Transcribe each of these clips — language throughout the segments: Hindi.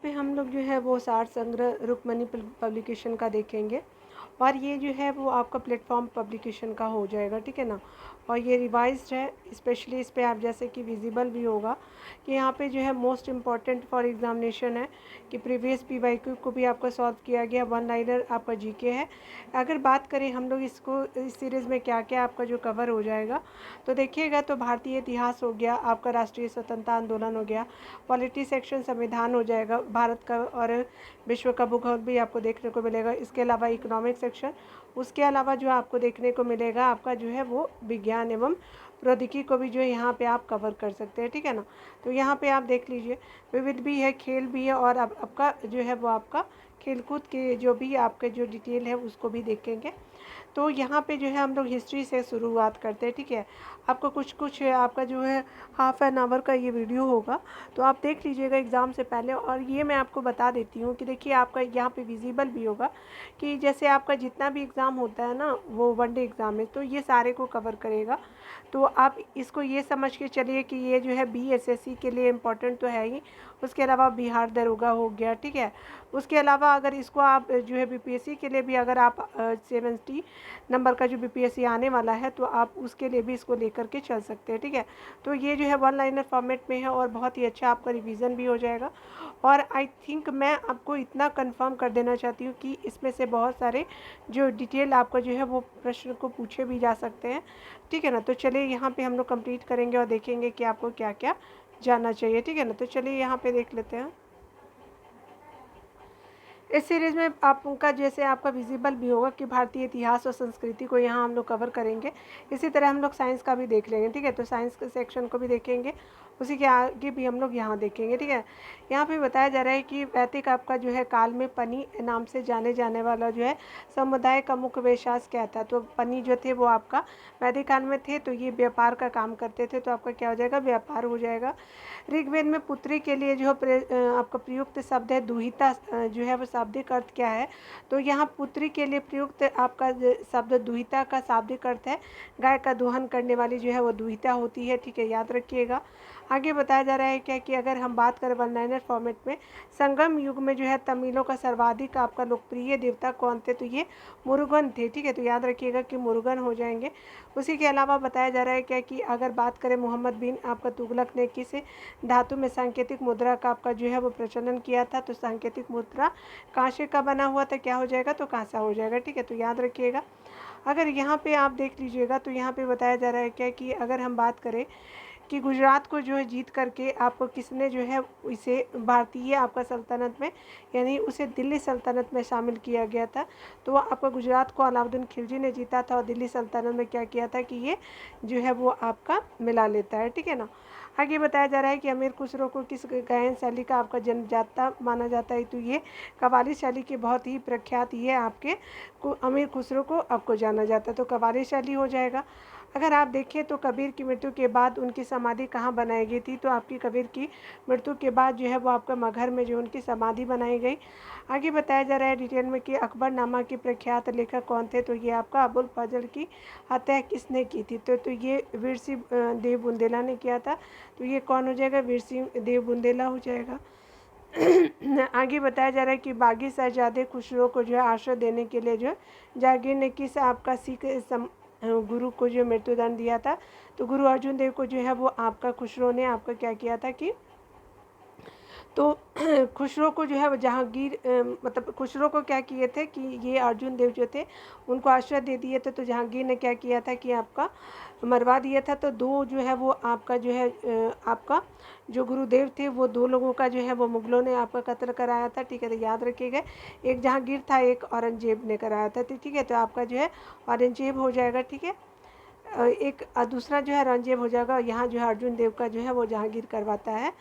पे हम लोग जो है वो सार संग्रह रुक्मणी पब्लिकेशन का देखेंगे और ये जो है वो आपका प्लेटफॉर्म पब्लिकेशन का हो जाएगा, ठीक है ना। और ये रिवाइज्ड है, स्पेशली इस पे आप जैसे कि विजिबल भी होगा कि यहाँ पे जो है मोस्ट इम्पॉर्टेंट फॉर एग्जामिनेशन है कि प्रीवियस पीवाईक्यू को भी आपका सॉल्व किया गया, वन लाइनर आपका जीके है। अगर बात करें हम लोग इसको इस सीरीज़ में क्या क्या आपका जो कवर हो जाएगा तो देखिएगा तो भारतीय इतिहास हो गया, आपका राष्ट्रीय स्वतंत्रता आंदोलन हो गया, पॉलिटी सेक्शन संविधान हो जाएगा भारत का, और विश्व का भूगोल भी आपको देखने को मिलेगा। इसके अलावा इकोनॉमिक सेक्शन, उसके अलावा जो आपको देखने को मिलेगा आपका जो है वो विज्ञान एवं प्रौद्योगिकी को भी जो है यहाँ पे आप कवर कर सकते हैं, ठीक है ना। तो यहाँ पे आप देख लीजिए विविध भी है, खेल भी है, और आपका जो है वो आपका खेलकूद के जो भी आपके जो डिटेल है उसको भी देखेंगे। तो यहाँ पे जो है हम लोग हिस्ट्री से शुरुआत करते हैं, ठीक है। आपको कुछ आपका जो है हाफ एन आवर का ये वीडियो होगा, तो आप देख लीजिएगा एग्ज़ाम से पहले। और ये मैं आपको बता देती हूँ कि देखिए आपका यहाँ पे विजिबल भी होगा कि जैसे आपका जितना भी एग्ज़ाम होता है ना वो वनडे एग्ज़ाम है, तो ये सारे को कवर करेगा। तो आप इसको ये समझ के चलिए कि ये जो है बीएसएससी के लिए इम्पोर्टेंट तो है ही, उसके अलावा बिहार दरोगा हो गया, ठीक है। उसके अलावा अगर इसको आप जो है बीपीएससी के लिए भी अगर आप 70 नंबर का जो बीपीएससी आने वाला है तो आप उसके लिए भी इसको लेकर के चल सकते हैं, ठीक है। तो ये जो है वन लाइनर फॉर्मेट में है और बहुत ही अच्छा आपका रिवीजन भी हो जाएगा। और आई थिंक मैं आपको इतना कंफर्म कर देना चाहती हूँ कि इसमें से बहुत सारे जो डिटेल आपका जो है वो प्रश्न को पूछे भी जा सकते हैं, ठीक है ना। तो चलिए यहाँ पे हम लोग कंप्लीट करेंगे और देखेंगे कि आपको क्या क्या जानना चाहिए, ठीक है ना। तो चलिए यहाँ पे देख लेते हैं। इस सीरीज़ में आपका जैसे आपका विजिबल भी होगा कि भारतीय इतिहास और संस्कृति को यहाँ हम लोग कवर करेंगे। इसी तरह हम लोग साइंस का भी देख लेंगे, ठीक है। तो साइंस के सेक्शन को भी देखेंगे, उसी के आगे भी हम लोग यहाँ देखेंगे, ठीक है। यहाँ पे बताया जा रहा है कि वैदिक आपका जो है काल में पनी नाम से जाने जाने वाला जो है समुदाय का मुख्य व्यवसाय क्या था। तो पनी जो थे वो आपका वैदिक काल में थे, तो ये व्यापार का काम करते थे, तो आपका क्या हो जाएगा, व्यापार हो जाएगा। ऋग्वेद में पुत्री के लिए जो आपका प्रयुक्त शब्द है दुहिता, जो है वो शाब्दिक अर्थ क्या है। तो यहाँ पुत्री के लिए प्रयुक्त आपका शब्द दुहिता का शाब्दिक अर्थ है गाय का दोहन करने वाली जो है वो दुहिता होती है, ठीक है, याद रखिएगा। आगे बताया जा रहा है क्या कि अगर हम बात करें वन लाइनर फॉर्मेट में, संगम युग में जो है तमिलों का सर्वाधिक आपका लोकप्रिय देवता कौन थे, तो ये मुरुगन थे, ठीक है। तो याद रखिएगा कि मुरुगन हो जाएंगे। उसी के अलावा बताया जा रहा है क्या कि अगर बात करें मोहम्मद बिन आपका तुगलक ने किस धातु में सांकेतिक मुद्रा का आपका जो है वो प्रचलन किया था। तो सांकेतिक मुद्रा कांसे का बना हुआ था, क्या हो जाएगा, तो कांसा हो जाएगा, ठीक है। तो याद रखिएगा। अगर यहाँ पे आप देख लीजिएगा तो यहाँ पे बताया जा रहा है क्या कि अगर हम बात करें कि गुजरात को जो है जीत करके आपको किसने जो है इसे भारतीय आपका सल्तनत में, यानी उसे दिल्ली सल्तनत में शामिल किया गया था। तो आपका गुजरात को अलाउद्दीन खिलजी ने जीता था और दिल्ली सल्तनत में क्या किया था कि ये जो है वो आपका मिला लेता है, ठीक है ना। आगे बताया जा रहा है कि अमीर खुसरो को किस गायन शैली का आपका जन्मदाता माना जाता है। तो ये कव्वाली शैली के बहुत ही प्रख्यात ये आपके अमीर खुसरो को आपको जाना जाता है, तो कव्वाली शैली हो जाएगा। अगर आप देखें तो कबीर की मृत्यु के बाद उनकी समाधि कहाँ बनाई गई थी, तो आपकी कबीर की मृत्यु के बाद जो है वो आपका मगहर में जो उनकी समाधि बनाई गई। आगे बताया जा रहा है डिटेल में कि अकबरनामा के प्रख्यात लेखक कौन थे। तो ये आपका अबुल फजल की हत्या किसने की थी, तो ये वीर सिंह देव बुंदेला ने किया था। तो ये कौन हो जाएगा, वीर सिंह देव बुंदेला हो जाएगा। आगे बताया जा रहा है कि बागी शहजादे खुसरो को जो है आश्रय देने के लिए जो है जागीर ने किस आपका सिख गुरु को जो मृत्युदंड दिया था। तो गुरु अर्जुन देव को जो है वो आपका खुसरो ने आपका क्या किया था कि तो खुसरो को जो है वो जहांगीर मतलब खुसरो को क्या किए थे कि ये अर्जुन देव जो थे उनको आश्रय दे दिए थे। तो जहांगीर ने क्या किया था कि आपका मरवा दिया था। तो दो जो है वो आपका जो है आपका जो गुरुदेव थे वो दो लोगों का जो है वो मुगलों ने आपका कत्ल कराया था, ठीक है। तो याद रखिएगा, एक जहांगीर था, एक औरंगजेब ने कराया था, ठीक है। तो आपका जो है औरंगजेब हो जाएगा, ठीक है। एक दूसरा जो है औरंगजेब हो जाएगा। यहाँ जो है अर्जुन देव का जो है वो जहांगीर करवाता है,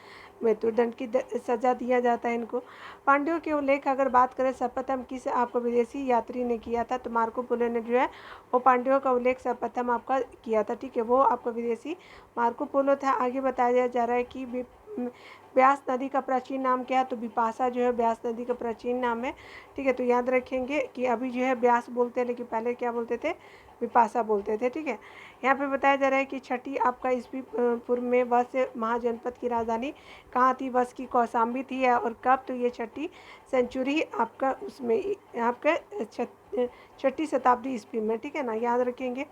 मृत्युदंड की सजा दिया जाता है इनको। पांड्यों के उल्लेख अगर बात करें सर्वप्रथम किस आपको विदेशी यात्री ने किया था। तो मार्को पोलो ने जो है वो पांड्यों का उल्लेख सर्वप्रथम आपका किया था, ठीक है। वो आपका विदेशी मार्को पोलो था। आगे बताया जा रहा है कि ब्यास नदी का प्राचीन नाम क्या है, तो बिपाशा जो है ब्यास नदी का प्राचीन नाम है। ठीक है, तो याद रखेंगे कि अभी जो है ब्यास बोलते हैं, लेकिन पहले क्या बोलते थे, बिपाशा बोलते थे। ठीक है, यहाँ पे बताया जा रहा है कि छठी आपका ईस्वी पूर्व में वश महाजनपद की राजधानी कहाँ थी, वश की कौशाम्बी थी, और कब, तो ये छठी सेंचुरी आपका उसमें आपका छठी शताब्दी ईस्वी में। ठीक है ना, याद रखेंगे।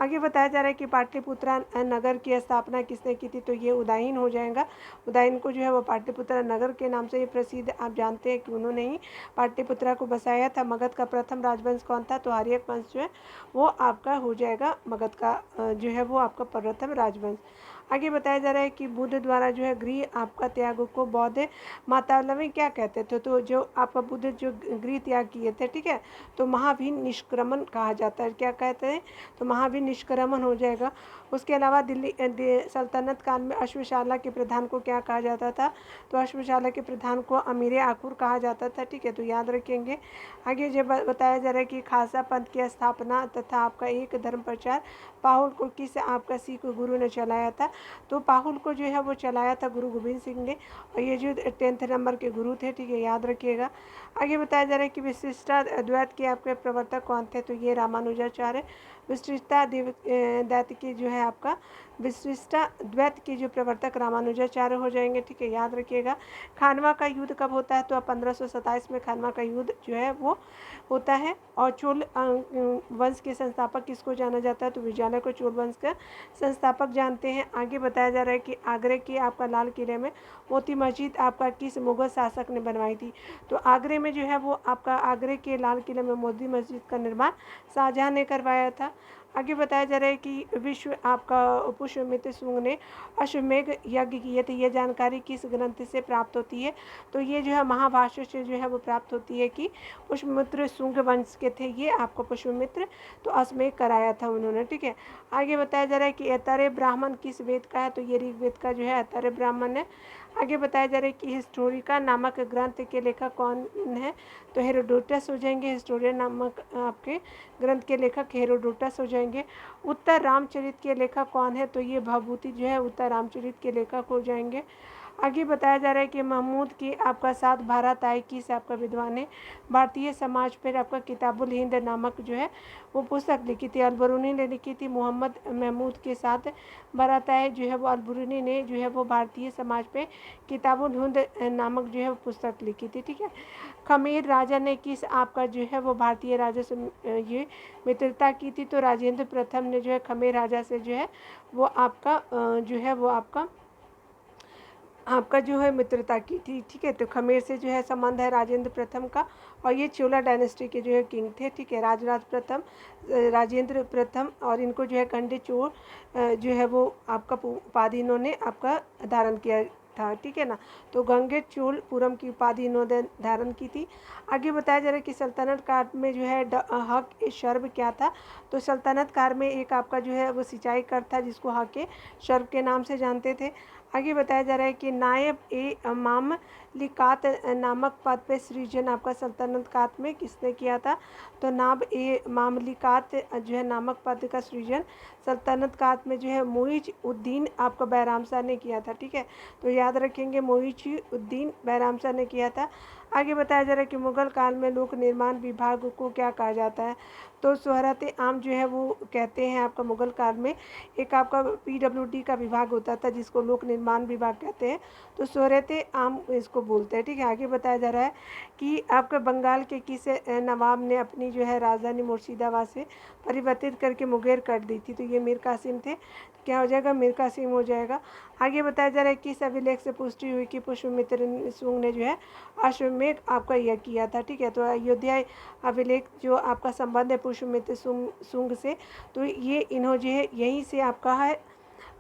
आगे बताया जा रहा है कि पाटलिपुत्रा नगर की स्थापना किसने की थी, तो ये उदायीन हो जाएगा। उदायीन को जो है वो पाटलिपुत्रा नगर के नाम से ये प्रसिद्ध, आप जानते हैं कि उन्होंने ही पाटलिपुत्रा को बसाया था। मगध का प्रथम राजवंश कौन था, तो आर्यक वंश जो है वो आपका हो जाएगा, मगध का जो है वो आपका प्रथम राजवंश। आगे बताया जा रहा है कि बुद्ध द्वारा जो है गृह आपका त्याग को बौद्ध मातावला में क्या कहते थे, तो जो आपका बुद्ध जो गृह त्याग किए थे, ठीक है, तो महावीर निष्क्रमण कहा जाता है। क्या कहते हैं, तो महावीर निष्क्रमण हो जाएगा। उसके अलावा दिल्ली सल्तनत काल में अश्वशाला के प्रधान को क्या कहा जाता था, तो अश्वशाला के प्रधान को अमीर आकुर कहा जाता था। ठीक है, तो याद रखेंगे। आगे जो बताया जा रहा है कि खालसा पंथ की स्थापना तथा आपका एक धर्म प्रचार पाहुल को किस आपका सिख गुरु ने चलाया था, तो पाहुल को जो है वो चलाया था गुरु गोविंद सिंह ने, और ये जो 10th नंबर के गुरु थे। ठीक है, याद रखिएगा। आगे बताया जा रहा है कि विशिष्टा द्वैत के आपके प्रवर्तक कौन थे, तो ये रामानुजाचार्य। विशिष्टा द्वैत की जो है आपका विशिष्टा द्वैत के जो प्रवर्तक रामानुजाचार्य हो जाएंगे। ठीक है, याद रखिएगा। खानवा का युद्ध कब होता है, तो 1527 में खानवा का युद्ध जो है वो होता है। और चोल वंश के संस्थापक किसको जाना जाता है, तो विजयनगर को चोल वंश का संस्थापक जानते हैं। आगे बताया जा रहा है कि आगरे के आपका लाल किले में मोती मस्जिद आपका किस मुगल शासक ने बनवाई थी, तो आगरे में जो है वो आपका आगरे के लाल किले में मोती मस्जिद का निर्माण शाहजहां ने करवाया था। आगे बताया जा रहा है कि विश्व आपका पुष्यमित्र शुंग ने अश्वमेघ यज्ञ किए थे, यह जानकारी किस ग्रंथ से प्राप्त होती है, तो ये जो है महाभाष्य से जो है वो प्राप्त होती है कि पुष्यमित्र शुंग वंश के थे ये आपको पुष्यमित्र, तो अश्वमेघ कराया था उन्होंने। ठीक है, आगे बताया जा रहा है कि ऐतरेय ब्राह्मण किस वेद का है, तो ये ऋग्वेद का जो है ऐतरेय ब्राह्मण है। आगे बताया जा रहा है कि हिस्टोरिका नामक ग्रंथ के लेखक कौन है, तो हेरोडोटस हो जाएंगे। हिस्टोरियन नामक आपके ग्रंथ के लेखक हेरोडोटस हो जाएंगे। उत्तर रामचरित के लेखक कौन है, तो ये भभूति जो है उत्तर रामचरित के लेखक हो जाएंगे। आगे बताया जा रहा है कि महमूद की आपका साथ भारत आए किस आपका विद्वान ने भारतीय समाज पर आपका किताबुल हिंद नामक जो है वो पुस्तक लिखी थी, अलबरूनी ने लिखी थी। मोहम्मद महमूद के साथ भारत आए जो है वो अलबरूनी ने जो है वो भारतीय समाज पे किताबुल हिंद नामक जो है वो पुस्तक लिखी थी। ठीक है, खमीर राजा ने किस आपका जो है वो भारतीय राजा से ये मित्रता की थी, तो राजेंद्र प्रथम ने जो है खमीर राजा से जो है वो आपका जो है वो आपका जो है मित्रता की थी। ठीक है, तो खमेर से जो है संबंध है राजेंद्र प्रथम का, और ये चोला डायनेस्टी के जो है किंग थे। ठीक है, राजराज प्रथम राजेंद्र प्रथम, और इनको जो है खंडे चोर जो है वो आपका उपाधि इन्होंने आपका धारण किया था। ठीक है ना, तो गंगे चोल पुरम की उपाधि इन्होंने धारण की थी। आगे बताया जा रहा है कि सल्तनत काल में जो है हक ए शर्ब क्या था, तो सल्तनत काल में एक आपका जो है वो सिंचाई कर था जिसको हक ए शर्ब के नाम से जानते थे। आगे बताया जा रहा है कि नायब ए मामलिकात नामक पद पे सृजन आपका सल्तनत काल में किसने किया था, तो नाब ए मामलिकात जो है नामक पद का सृजन सल्तनत काल में जो है मुइज उद्दीन आपका बैराम शाह ने किया था। ठीक है, तो याद रखेंगे मुइज उद्दीन बैराम शाह ने किया था। आगे बताया जा रहा है कि मुगल काल में लोक निर्माण विभाग को क्या कहा जाता है, तो शोहरत आम जो है वो कहते हैं आपका मुगल काल में एक आपका PWD का विभाग होता था जिसको लोक निर्माण विभाग कहते हैं, तो शोहरत आम इसको बोलते हैं। ठीक है, आगे बताया जा रहा है कि आपका बंगाल के किस नवाब ने अपनी जो है राजधानी मुर्शिदाबाद से परिवर्तित करके मुंगेर कर दी थी, तो ये मीर कासिम थे। तो क्या हो जाएगा, मीर कासिम हो जाएगा। आगे बताया जा रहा है कि इस अभिलेख से पुष्टि हुई कि पुष्यमित्र शुंग ने जो है अश्वमेघ आपका यह किया था। ठीक है, तो अयोध्या अभिलेख जो आपका संबंध है पुष्यमित्र शुंग से, तो ये इन्हों जो है यहीं से आपका है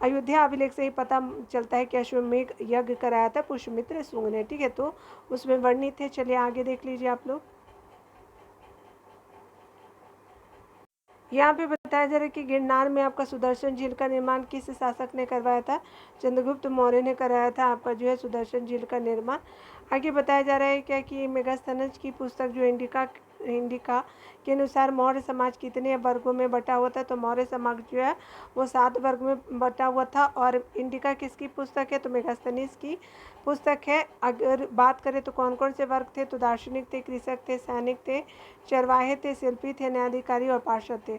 अयोध्या अभिलेख से ही पता चलता है कि अश्वमेघ यज्ञ कराया था पुष्यमित्र शुंग ने। ठीक है, तो उसमें वर्णित है। चलिए आगे देख लीजिए आप लोग। यहाँ पे बताया जा रहा है कि गिरनार में आपका सुदर्शन झील का निर्माण किस शासक ने करवाया था, चंद्रगुप्त मौर्य ने कराया था आपका जो है सुदर्शन झील का निर्माण। आगे बताया जा रहा है क्या कि मेगास्थनीज की पुस्तक जो इंडिका इंडिका के अनुसार मौर्य समाज कितने वर्गों में बटा हुआ था? तो मौर्य समाज जो है वो 7 वर्ग में बटा हुआ था। और इंडिका किसकी पुस्तक है? तो मेगास्थनीज की पुस्तक है। अगर बात करें तो कौन कौन से वर्ग थे? तो दार्शनिक थे, कृषक थे, सैनिक थे, चरवाहे थे, शिल्पी थे, न्यायाधिकारी और पार्षद थे।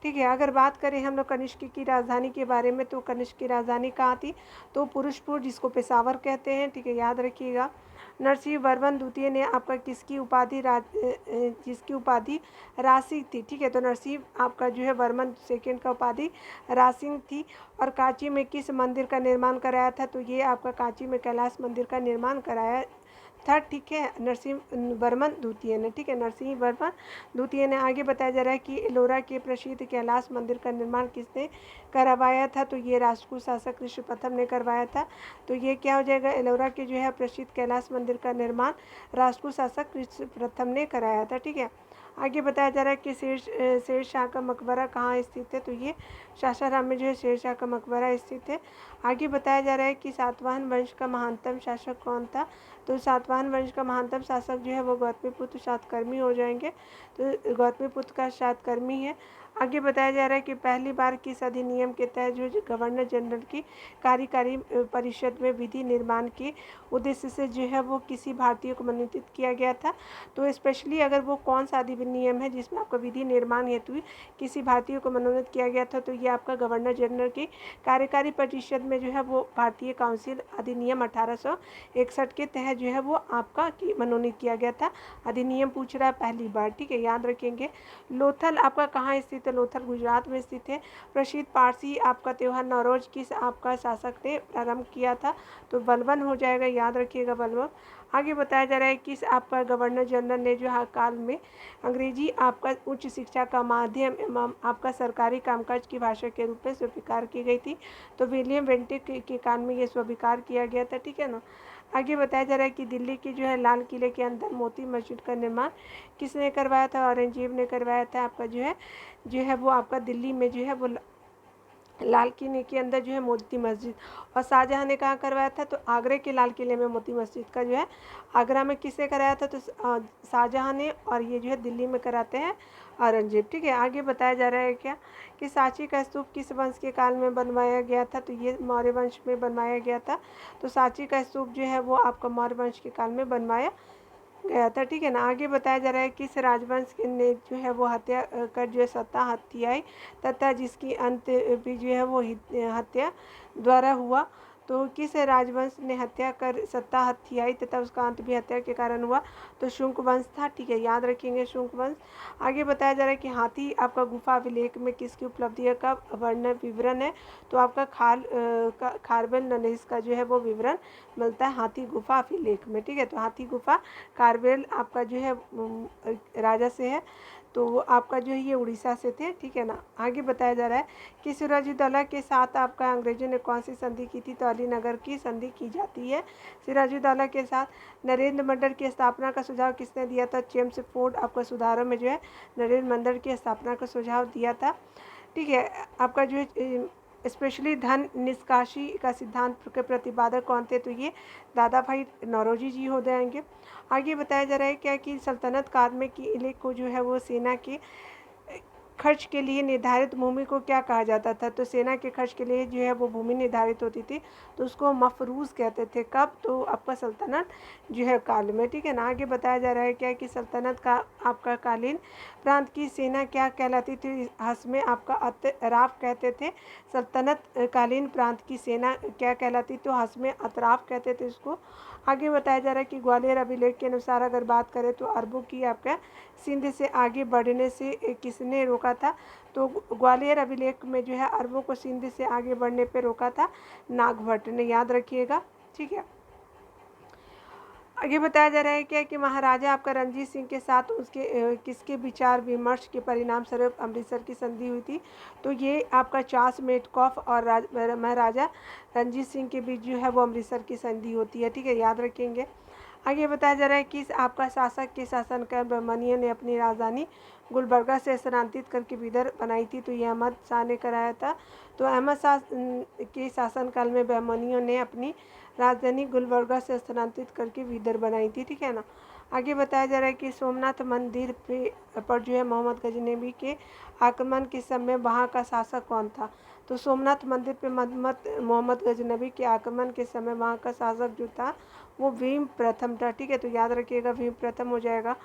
ठीक है। अगर बात करें हम लोग कनिष्क की राजधानी के बारे में, तो कनिष्क की राजधानी कहाँ थी? तो पुरुषपुर, जिसको पेशावर कहते हैं। ठीक है, याद रखिएगा। नरसिंह वर्मन द्वितीय ने आपका किसकी उपाधि जिसकी उपाधि रासिंग थी। ठीक है, तो नरसिंह आपका जो है वर्मन सेकंड का उपाधि रासिंग थी। और कांची में किस मंदिर का निर्माण कराया था? तो ये आपका कांची में कैलाश मंदिर का निर्माण कराया था। ठीक है, नरसिंह वर्मन द्वितीय ने। ठीक है, नरसिंह वर्मन द्वितीय ने। आगे बताया जा रहा है कि एलोरा के प्रसिद्ध कैलाश मंदिर का निर्माण किसने करवाया था? तो ये राजपूत शासक कृष्ण प्रथम ने करवाया था। तो ये क्या हो जाएगा? एलोरा के जो है प्रसिद्ध कैलाश मंदिर का निर्माण राजपूत शासक कृष्ण प्रथम ने कराया था। ठीक है, आगे बताया जा रहा है कि शेरशाह का मकबरा कहाँ स्थित है? तो ये सासाराम में जो है शेरशाह का मकबरा स्थित है। आगे बताया जा रहा है कि सातवाहन वंश का महानतम शासक कौन था? तो सातवाहन वंश का महानतम शासक जो है वो गौतमीपुत्र सातकर्मी हो जाएंगे। तो गौतमीपुत्र का सातकर्मी है। आगे बताया जा रहा है कि पहली बार किस अधिनियम के तहत जो गवर्नर जनरल की कार्यकारी परिषद में विधि निर्माण के उद्देश्य से जो है वो किसी भारतीय को मनोनीत किया गया था? तो स्पेशली अगर वो कौन सा अधिनियम है जिसमें आपका विधि निर्माण हेतु किसी भारतीय को मनोनीत किया गया था? तो ये आपका गवर्नर जनरल की कार्यकारी परिषद में जो है वो भारतीय काउंसिल अधिनियम 1861 के तहत जो है वो आपका मनोनीत किया गया था। अधिनियम पूछ रहा है पहली बार। ठीक है, याद रखेंगे। लोथल आपका कहाँ स्थित है? लोथल गुजरात में स्थित है। प्रसिद्ध पारसी आपका त्यौहार नौरोज किस आपका शासक ने प्रारंभ किया था? तो बलबन हो जाएगा, याद रखिएगा, बलबन। आगे बताया जा रहा है कि आपका गवर्नर जनरल ने जो हाल काल में अंग्रेजी आपका उच्च शिक्षा का माध्यम एवं आपका सरकारी कामकाज की भाषा के रूप में स्वीकार की गई थी। तो विलियम बेंटिक के काल में ये स्वीकार किया गया था। ठीक है ना। आगे बताया जा रहा है कि दिल्ली की जो है लाल किले के अंदर मोती मस्जिद का निर्माण किसने करवाया था? औरंगजेब ने करवाया था। आपका जो है वो आपका दिल्ली में जो है वो लाल किले के अंदर जो है मोती मस्जिद। और शाहजहाँ ने कहाँ करवाया था? तो आगरे के लाल किले में मोती मस्जिद का जो है आगरा में किससे कराया था? तो शाहजहाँ ने। और ये जो है दिल्ली में कराते हैं औरंगजेब। ठीक है, आगे बताया जा रहा है क्या कि सांची का स्तूप किस वंश के काल में बनवाया गया था? तो ये मौर्य वंश में बनवाया गया था। तो सांची का स्तूप जो है वो आपका मौर्य वंश के काल में बनवाया गया था। ठीक है ना। आगे बताया जा रहा है किस राजवंश ने जो है वो हत्या कर जो है सत्ता हत्याई तथा जिसकी अंत भी जो है वो हत्या द्वारा हुआ? तो किस राजवंश ने हत्या कर सत्ता हत्याई तथा उसका अंत भी हत्या के कारण हुआ? तो शुंग वंश था। ठीक है, याद रखेंगे, शुंग वंश। आगे बताया जा रहा है कि हाथी आपका गुफा अभिलेख में किसकी उपलब्धियों का वर्णन विवरण है? तो आपका खारवेल नरेश का जो है वो विवरण मिलता है हाथी गुफा अभिलेख में। ठीक है, तो हाथी गुफा खारवेल आपका जो है राजा से है। तो आपका जो है ये उड़ीसा से थे। ठीक है ना। आगे बताया जा रहा है कि सिराजुद्दौला के साथ आपका अंग्रेजों ने कौन सी संधि की थी? तो अलीनगर की संधि की जाती है सिराजुद्दौला के साथ। नरेंद्र मंडल की स्थापना का सुझाव किसने दिया था? चेम्सफोर्ड आपका सुधारों में जो है नरेंद्र मंडल की स्थापना का सुझाव दिया था। ठीक है, आपका जो है स्पेशली धन निष्कासी का सिद्धांत के प्रतिपादक कौन थे? तो ये दादा भाई नौरोजी जी हो जाएंगे। आगे बताया जा रहा है क्या कि सल्तनत काल में किले को जो है वो सेना के खर्च के लिए निर्धारित भूमि को क्या कहा जाता था? तो सेना के खर्च के लिए जो है वो भूमि निर्धारित होती थी तो उसको मफरूज़ कहते थे। कब? तो आपका सल्तनत जो है काल में। ठीक है ना। आगे बताया जा रहा है क्या कि सल्तनत का आपका कालीन प्रांत की सेना क्या कहलाती थी? हस्मे आपका अतराफ कहते थे। सल्तनत कालीन प्रांत की सेना क्या कहलाती? तो हस्मे अतराफ कहते थे इसको। आगे बताया जा रहा है कि ग्वालियर अभिलेख के अनुसार अगर बात करें तो अरबों की आपका सिंध से आगे बढ़ने से किसने रोका था? तो ग्वालियर अभिलेख में जो है अरबों को सिंध से आगे बढ़ने पे रोका था नागभट्ट ने, याद रखिएगा। ठीक है, आगे बताया जा रहा है क्या कि महाराजा आपका रणजीत सिंह के साथ उसके किसके विचार विमर्श के परिणाम स्वरूप अमृतसर की संधि हुई थी? तो ये आपका चार्ल्स मेटकॉफ और महाराजा रणजीत सिंह के बीच जो है वो अमृतसर की संधि होती है। ठीक है, याद रखेंगे। आगे बताया जा रहा है कि आपका शासक के शासनकाल बहमनियों ने अपनी राजधानी गुलबर्गा से स्थानांतरित करके बीदर बनाई थी, तो ये अहमद शाह ने कराया था। तो अहमद शाह के शासनकाल में बहमनियों ने अपनी राजधानी गुलबर्गा से स्थानांतरित करके बीदर बनाई थी, ठीक है ना। आगे बताया जा रहा है कि सोमनाथ मंदिर पर जो है मोहम्मद गजनबी के आक्रमण के समय वहाँ का शासक कौन था। तो सोमनाथ मंदिर पे मोहम्मद गजनबी के आक्रमण के समय वहाँ का शासक जो था वो भीम प्रथम था, ठीक है। तो याद रखिएगा भीम प्रथम हो जाएगा।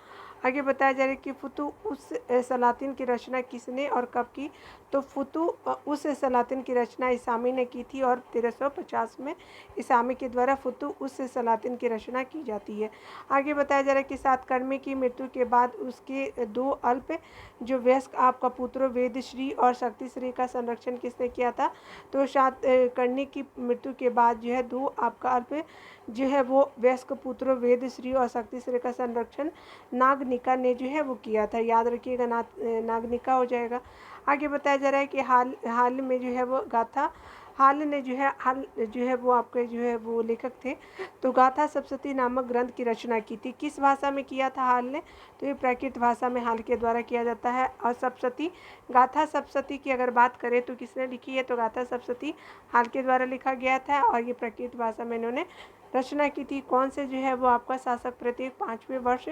आगे बताया जा रहा है कि फुतु उस सलातिन की रचना किसने और कब की। तो फुतु उस सलातिन की रचना इसामी ने की थी और 1350 में इसामी के द्वारा फुतु उस सलातिन की रचना की जाती है। आगे बताया जा रहा है कि सातकर्णी की मृत्यु के बाद उसके दो अल्प जो वयस्क आपका पुत्रों वेदश्री और शक्तिश्री का संरक्षण किसने किया था। तो सातकर्णी की मृत्यु के बाद जो है दो आपका अल्प जो है वो वयस्क पुत्रों वेदश्री और शक्तिश्री का संरक्षण नागनिका ने जो है वो किया था। याद रखिएगा नागनिका हो जाएगा। आगे बताया जा रहा है कि हाल में जो है वो गाथा हाल ने जो है हाल जो है वो आपके जो है वो लेखक थे। तो गाथा सप्तशती नामक ग्रंथ की रचना की थी। किस भाषा में किया था हाल ने। तो ये प्राकृत भाषा में हाल के द्वारा किया जाता है। और सप्तशती गाथा सप्तशती की अगर बात करें तो किसने लिखी है। तो गाथा सप्तशती हाल के द्वारा लिखा गया था और ये प्राकृत भाषा में इन्होंने रचना की थी। कौन से जो है वो आपका शासक प्रत्येक 5वें वर्ष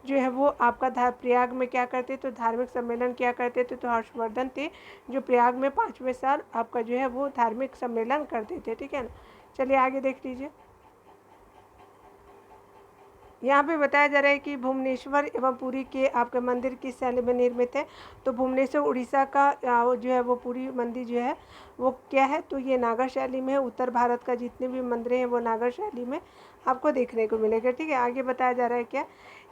जो है वो आपका प्रयाग में क्या करते तो धार्मिक सम्मेलन क्या करते थे। तो हर्षवर्धन थे जो प्रयाग में 5वें साल आपका जो है वो धार्मिक सम्मेलन करते थे, ठीक है ना। चलिए आगे देख लीजिए। यहाँ पे बताया जा रहा है कि भुवनेश्वर एवं पुरी के आपके मंदिर किस शैली में निर्मित है। तो भुवनेश्वर उड़ीसा का जो है वो पुरी मंदिर जो है वो क्या है। तो ये नागर शैली में है। उत्तर भारत का जितने भी मंदिर हैं वो नागर शैली में आपको देखने को मिलेगा, ठीक है। आगे बताया जा रहा है क्या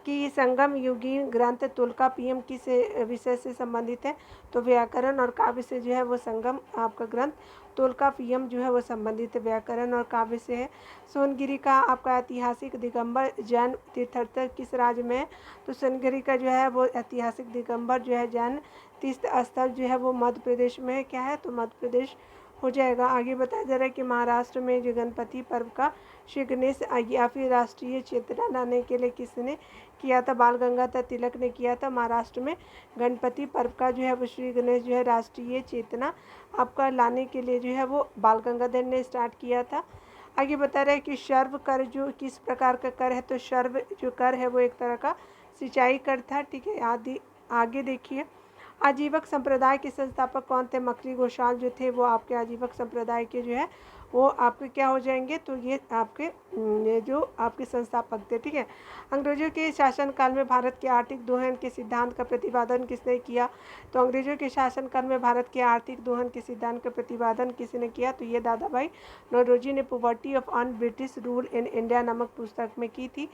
कि संगम युगीन ग्रंथ तुल्कापियम किस विषय से संबंधित है। तो व्याकरण और काव्य से जो है वो संगम आपका ग्रंथ तोल्कापियम जो है वो संबंधित है, व्याकरण और काव्य से है। सोनगिरी का आपका ऐतिहासिक दिगंबर जैन तीर्थस्थल किस राज्य में है। तो सोनगिरी का जो है वो ऐतिहासिक दिगंबर जो है जैन तीर्थ स्थल जो है वो मध्य प्रदेश में है। क्या है तो मध्य प्रदेश हो जाएगा। आगे बताया जा रहा है कि महाराष्ट्र में जो गणपति पर्व का श्री गणेश या फिर राष्ट्रीय चेतना लाने के लिए किसने किया था। बाल गंगाधर तिलक ने किया था। महाराष्ट्र में गणपति पर्व का जो है वो श्री गणेश जो है राष्ट्रीय चेतना आपका लाने के लिए जो है वो बाल गंगाधर ने स्टार्ट किया था। आगे बता रहे हैं कि शर्व कर जो किस प्रकार का कर है। तो शर्व जो कर है वो एक तरह का सिंचाई कर था, ठीक है। आगे देखिए आजीवक संप्रदाय के संस्थापक कौन थे। मकरी घोषाल जो थे वो आपके आजीवक संप्रदाय के जो है वो आपके क्या हो जाएंगे। तो ये आपके ये जो आपके संस्थापक थे, ठीक है। अंग्रेजों के शासनकाल में भारत के आर्थिक दोहन के सिद्धांत का प्रतिपादन किसने किया। तो अंग्रेजों के शासनकाल में भारत के आर्थिक दोहन के सिद्धांत का प्रतिपादन किसने किया। तो ये दादा भाई नौरोजी ने poverty of un British rule in India नामक पुस्तक में की थी।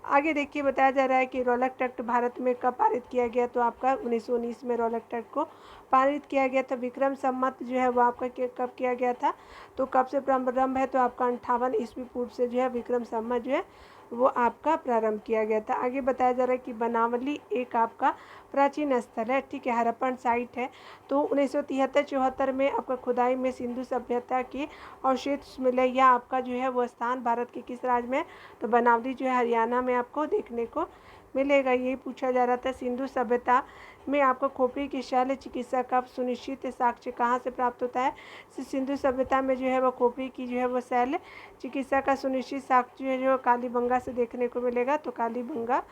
आगे देखिए बताया जा रहा है कि रॉलेट एक्ट भारत में कब पारित किया गया। तो आपका 1919 में रॉलेट एक्ट को पारित किया गया था। विक्रम संवत जो है वो आपका कब किया गया था। तो कब से प्रारंभ है। तो आपका 58 ईस्वी पूर्व से जो है विक्रम संवत जो है वो आपका प्रारंभ किया गया था। आगे बताया जा रहा है कि बनावली एक आपका प्राचीन स्थल है, ठीक है, हड़प्पन साइट है। तो 1973-74 में आपका खुदाई में सिंधु सभ्यता के अवशेष मिले। या आपका जो है वो स्थान भारत के किस राज्य में। तो बनावली जो है हरियाणा में आपको देखने को मिलेगा। यही पूछा जा रहा था। सिंधु सभ्यता में आपको खोपड़ी की शल्य चिकित्सा का सुनिश्चित साक्ष्य कहाँ से प्राप्त होता है। सिंधु सभ्यता में जो है वो खोपड़ी की जो है वो शल्य चिकित्सा का सुनिश्चित साक्ष्य जो कालीबंगा से देखने को मिलेगा। तो कालीबंगा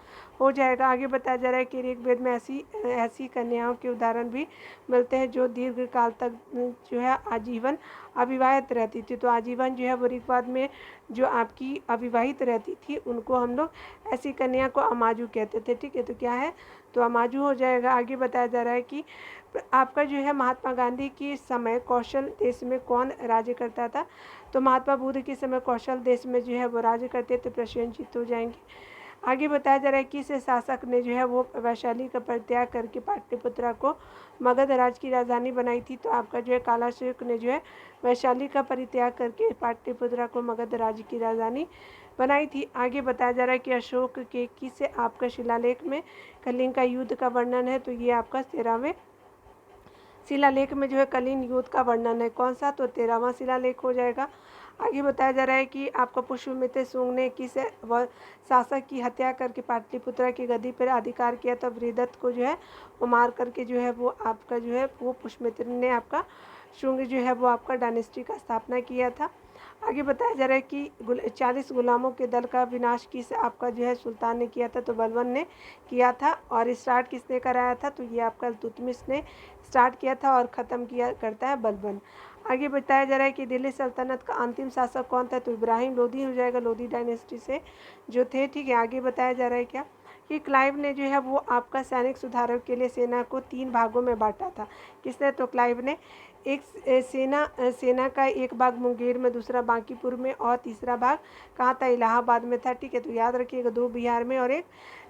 हो जाएगा। आगे बताया जा रहा है कि ऋग्वेद में ऐसी कन्याओं के उदाहरण भी मिलते हैं जो दीर्घ काल तक जो है आजीवन अविवाहित रहती थी। तो आजीवन जो है वो ऋग्वेद में जो आपकी अविवाहित रहती थी उनको हम लोग ऐसी कन्या को अमाजू कहते थे, ठीक है। तो क्या है तो अमाजू हो जाएगा। आगे बताया जा रहा है कि आपका जो है महात्मा गांधी के समय कौशल देश में कौन राज्य करता था। तो महात्मा बुद्ध के समय कौशल देश में जो है वो राज्य करते थे। प्रश्नचित हो जाएंगे। आगे बताया जा रहा है कि इस शासक ने जो है वो वैशाली का परित्याग करके पाटलिपुत्रा को मगध राज्य की राजधानी बनाई थी। तो आपका जो है कालाशोक ने जो है वैशाली का परित्याग करके पाटलिपुत्रा को मगध राज्य की राजधानी बनाई थी। आगे बताया जा रहा है कि अशोक के किस आपका शिलालेख में कलिंग का युद्ध का वर्णन है। तो ये आपका 13वें शिलालेख में जो है कलिंग युद्ध का वर्णन है। कौन सा तो 13वां शिलालेख हो जाएगा। आगे बताया जा रहा है कि आपका पुष्यमित्र शुंग ने किस शासक की हत्या करके पाटलिपुत्र की गद्दी पर अधिकार किया था। बृहदत्त को जो है वो मार करके जो है वो आपका जो है वो पुष्यमित्र ने आपका शुंग जो है वो आपका डायनेस्टी का स्थापना किया था। आगे बताया जा रहा है कि 40 गुलामों के दल का विनाश किस आपका जो है सुल्तान ने किया था, तो बलबन ने किया था। और स्टार्ट किसने कराया था, तो ये आपका इल्तुतमिश ने स्टार्ट किया था और ख़त्म किया करता है बलबन। आगे बताया जा रहा है कि दिल्ली सल्तनत का अंतिम शासक कौन था, तो इब्राहिम लोदी हो जाएगा, लोदी डायनेस्टी से जो थे। ठीक है, आगे बताया जा रहा है क्या कि क्लाइव ने जो है वो आपका सैनिक सुधारों के लिए सेना को 3 भागों में बांटा था। किसने, तो क्लाइव ने। एक सेना का एक भाग मुंगेर में, दूसरा बांकीपुर में और तीसरा भाग कहाँ था, इलाहाबाद में था। ठीक है, तो याद रखिएगा 2 बिहार में और एक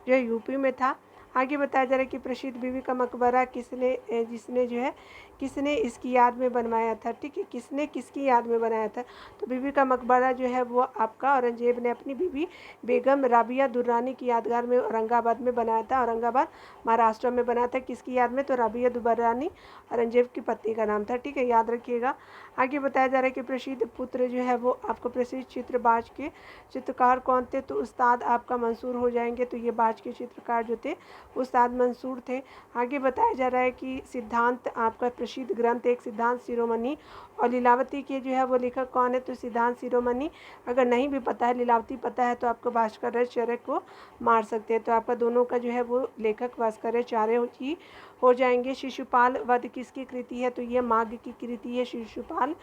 जो है यूपी में था। आगे बताया जा रहा है कि प्रसिद्ध बीबी का मकबरा जिसने जो है किसने इसकी याद में बनवाया था। ठीक है, किसने किसकी याद में बनाया था, तो बीबी का मकबरा जो है वो आपका औरंगजेब ने अपनी बीबी बेगम राबिया दुर्रानी की यादगार में औरंगाबाद में बनाया था। औरंगाबाद महाराष्ट्र में बना था, किसकी याद में, तो राबिया दुर्रानी औरंगजेब की पत्नी का नाम था। ठीक है, याद रखिएगा। आगे बताया जा रहा है कि प्रसिद्ध पुत्र जो है वो आपको प्रसिद्ध चित्रबाज के चित्रकार कौन थे, तो उस्ताद आपका मंसूर हो जाएंगे। तो ये बाज के चित्रकार जो थे उस्ताद मंसूर थे। आगे बताया जा रहा है कि सिद्धांत आपका प्रसिद्ध ग्रंथ एक सिद्धांत शिरोमणि और लीलावती के जो है वो लेखक कौन है, तो सिद्धांत शिरोमणि अगर नहीं भी पता है, लीलावती पता है, तो आपको भास्कराचार्य को मार सकते हैं। तो आपका दोनों का जो है वो लेखक भास्कराचार्य ही हो जाएंगे। शिशुपाल वध किसकी कृति है, तो ये माघ की कृति है शिशुपाल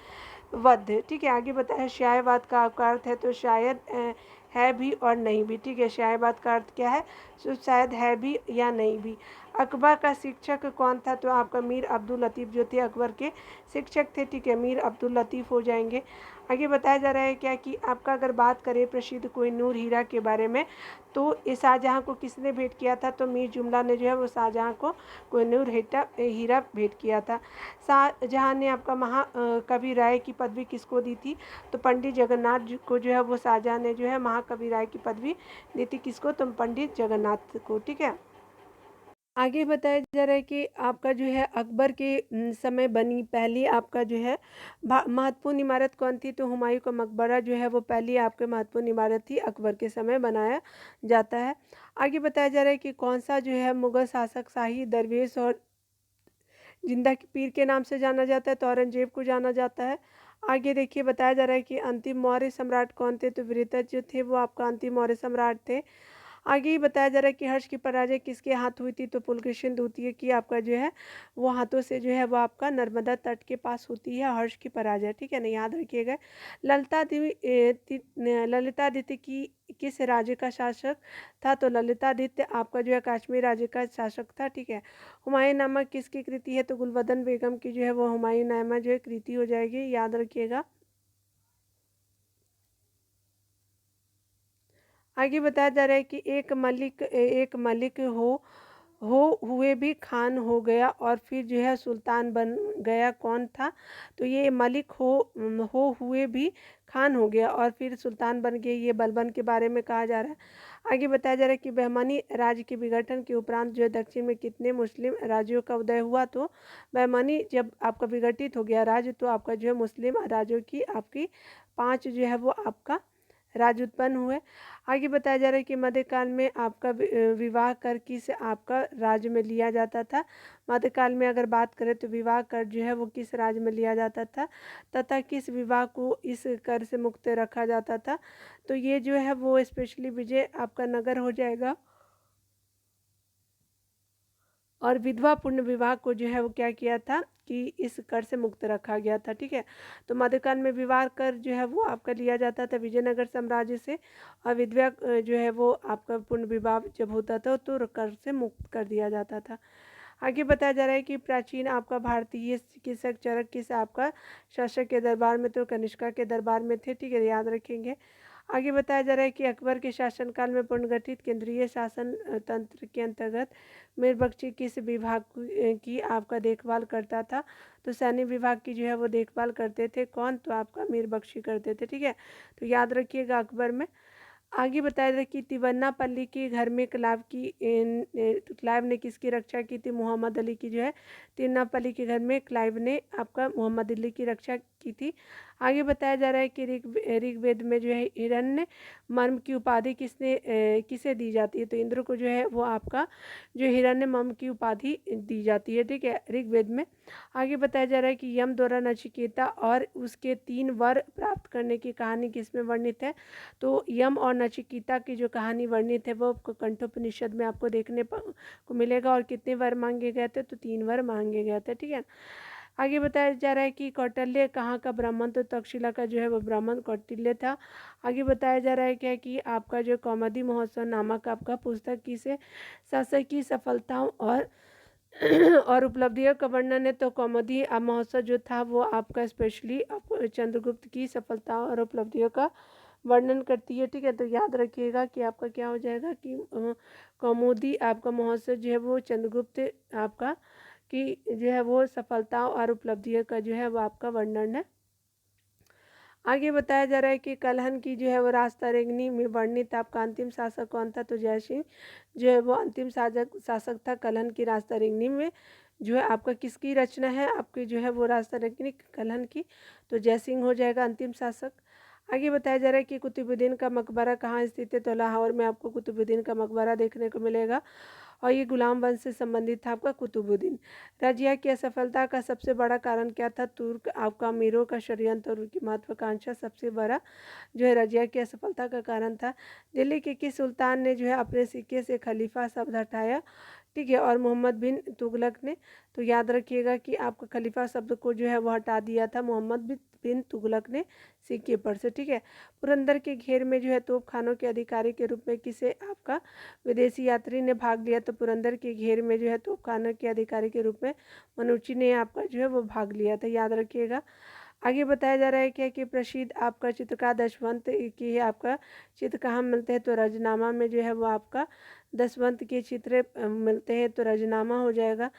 वध। ठीक है, आगे बताया शायवाद का अर्थ है, तो शायद है भी और नहीं भी। ठीक है, शायवाद का अर्थ क्या है, तो शायद है भी या नहीं भी। अकबर का शिक्षक कौन था, तो आपका मीर अब्दुल लतीफ़ जो थे अकबर के शिक्षक थे। ठीक है, मीर अब्दुल लतीफ़ हो जाएंगे। आगे बताया जा रहा है क्या कि आपका अगर बात करें प्रसिद्ध कोहिनूर हीरा के बारे में, तो ये शाहजहाँ को किसने भेंट किया था, तो मीर जुमला ने जो है वो शाहजहाँ को कोहिनूर हीरा भेंट किया था। शाहजहाँ ने आपका महाकवि राय की पदवी किसको दी थी, तो पंडित जगन्नाथ जी को जो है वो शाहजहाँ ने जो है महाकवि राय की पदवी दी थी। किसको, तो पंडित जगन्नाथ को। ठीक है, आगे बताया जा रहा है कि आपका जो है अकबर के समय बनी पहली आपका जो है महत्वपूर्ण इमारत कौन थी, तो हुमायूं का मकबरा जो है वो पहली आपके महत्वपूर्ण इमारत थी, अकबर के समय बनाया जाता है। आगे बताया जा रहा है कि कौन सा जो है मुगल शासक शाही दरवेश और जिंदा के पीर के नाम से जाना जाता है, तो औरंगजेब को जाना जाता है। आगे देखिए बताया जा रहा है कि अंतिम मौर्य सम्राट कौन थे, तो बृहदत्त जो थे वो आपका अंतिम मौर्य सम्राट थे। आगे ही बताया जा रहा है कि हर्ष की पराजय किसके हाथ हुई थी, तो पुलकेशिन द्वितीय की आपका जो है वो हाथों से जो है वो आपका नर्मदा तट के पास होती है हर्ष की पराजय। ठीक है ना, याद रखिएगा। ललितादित्य की किस राज्य का शासक था, तो ललितादित्य आपका जो है कश्मीर राज्य का शासक था। ठीक है, हुमायूं नामा किसकी कृति है, तो गुलबदन बेगम की जो है वो हुमायूं नामा जो है कृति हो जाएगी, याद रखिएगा। आगे बताया जा रहा है कि एक मलिक हो हुए भी खान हो गया और फिर जो है सुल्तान बन गया, कौन था, तो ये मलिक हो हुए भी खान हो गया और फिर सुल्तान बन गए, ये बलबन के बारे में कहा जा रहा है। आगे बताया जा रहा है कि बहमनी राज्य के विघटन के उपरांत जो है दक्षिण में कितने मुस्लिम राज्यों का उदय हुआ, तो बहमनी जब आपका विघटित हो गया राज्य, तो आपका जो है मुस्लिम राज्यों की आपकी 5 जो है वो आपका राज्य उत्पन्न हुए। आगे बताया जा रहा है कि मध्यकाल में आपका विवाह कर किस आपका राज्य में लिया जाता था। मध्यकाल में अगर बात करें तो विवाह कर जो है वो किस राज्य में लिया जाता था तथा किस विवाह को इस कर से मुक्त रखा जाता था, तो ये जो है वो स्पेशली विजय आपका नगर हो जाएगा। और विधवा पुण्य विवाह को जो है वो क्या किया था कि इस कर से मुक्त रखा गया था। ठीक है, तो मध्यकाल में विवाह कर जो है वो आपका लिया जाता था विजयनगर साम्राज्य से, और विधवा जो है वो आपका पुण्य विवाह जब होता था तो कर से मुक्त कर दिया जाता था। आगे बताया जा रहा है कि प्राचीन आपका भारतीय चिकित्सक चरक किस आपका शासक के दरबार में, तो कनिष्का के दरबार में थे। ठीक है, याद रखेंगे। आगे बताया जा रहा है कि अकबर के शासनकाल में पुनर्गठित केंद्रीय शासन तंत्र के अंतर्गत मीरबख्शी किस विभाग की आपका देखभाल करता था, तो सैन्य विभाग की जो है वो देखभाल करते थे, कौन, तो आपका मीरबख्शी करते थे। ठीक है, तो याद रखिएगा अकबर में। आगे बताया था कि तिवन्नापल्ली के घर में क्लाइव ने किसकी रक्षा की थी, मोहम्मद अली की जो है तिवन्नापल्ली के घर में क्लाइव ने आपका मोहम्मद अली की रक्षा की थी। आगे बताया जा रहा है कि ऋग्वेद में जो है हिरण्य मर्म की उपाधि किसे दी जाती है। तो इंद्र को जो है वो आपका जो हिरण्य मर्म की उपाधि दी जाती है, ठीक है, ऋग्वेद में। आगे बताया जा रहा है कि यम द्वारा नचिकेता और उसके 3 वर प्राप्त करने की कहानी किसमें वर्णित है। तो यम और नचिकेता की जो कहानी वर्णित है वो कंठोपनिषद में आपको देखने को मिलेगा। और कितने वर मांगे गए थे, तो 3 वर मांगे गए थे, ठीक है। आगे बताया जा रहा है कि कौटिल्य कहाँ का ब्राह्मण, तो तक्षशिला का जो है वो ब्राह्मण कौटिल्य था। आगे बताया जा रहा है क्या कि आपका जो कौमुदी महोत्सव नामक आपका पुस्तक किसे शासक की सफलताओं और और उपलब्धियों का वर्णन है। तो कौमुदी महोत्सव जो था वो आपका स्पेशली चंद्रगुप्त की सफलताओं और उपलब्धियों का वर्णन करती है, ठीक है। तो याद रखिएगा कि आपका क्या हो जाएगा कि कौमुदी आपका महोत्सव जो है वो चंद्रगुप्त आपका की जो है वो सफलताओं और उपलब्धियों का जो है वो आपका वर्णन है। आगे बताया जा रहा है कि कलहन की जो है वो राजतरंगिणी में वर्णित आपका अंतिम शासक कौन था। तो जयसिंह जो है वो अंतिम शासक था कलहन की राजतरंगिणी में। जो है आपका किसकी रचना है आपकी जो है वो राजतरंगिणी कलहन की, तो जयसिंह हो जाएगा अंतिम शासक। आगे बताया जा रहा है कि कुतुबुद्दीन का मकबरा कहाँ स्थित है। तो लाहौर में आपको कुतुबुद्दीन का मकबरा देखने को मिलेगा और ये गुलाम वंश से संबंधित था आपका कुतुबुद्दीन। रजिया की असफलता का सबसे बड़ा कारण क्या था। तुर्क आपका अमीरों का षड्यंत्र और उनकी महत्वाकांक्षा सबसे बड़ा जो है रजिया की असफलता का कारण था। दिल्ली के किस सुल्तान ने जो है अपने सिक्के से खलीफा शब्द हटाया, ठीक है, और मोहम्मद बिन तुगलक ने। तो याद रखिएगा कि आपका खलीफा शब्द को जो है वो हटा दिया था मोहम्मद बिन तुगलक ने सिक्के पर से, ठीक है। पुरंदर के घेर में जो है तोपखानों के अधिकारी के रूप में किसे आपका विदेशी यात्री ने भाग लिया। तो पुरंदर के घेर में जो है तोपखानों के अधिकारी के रूप में मनुची ने आपका जो है वो भाग लिया था, याद रखिएगा। आगे बताया जा रहा है क्या कि प्रसिद्ध आपका चित्रकार दशवंत की है आपका चित्र कहाँ मिलते हैं। तो रजनामा में जो है वो आपका दशवंत के चित्र मिलते हैं, तो रजनामा हो जाएगा।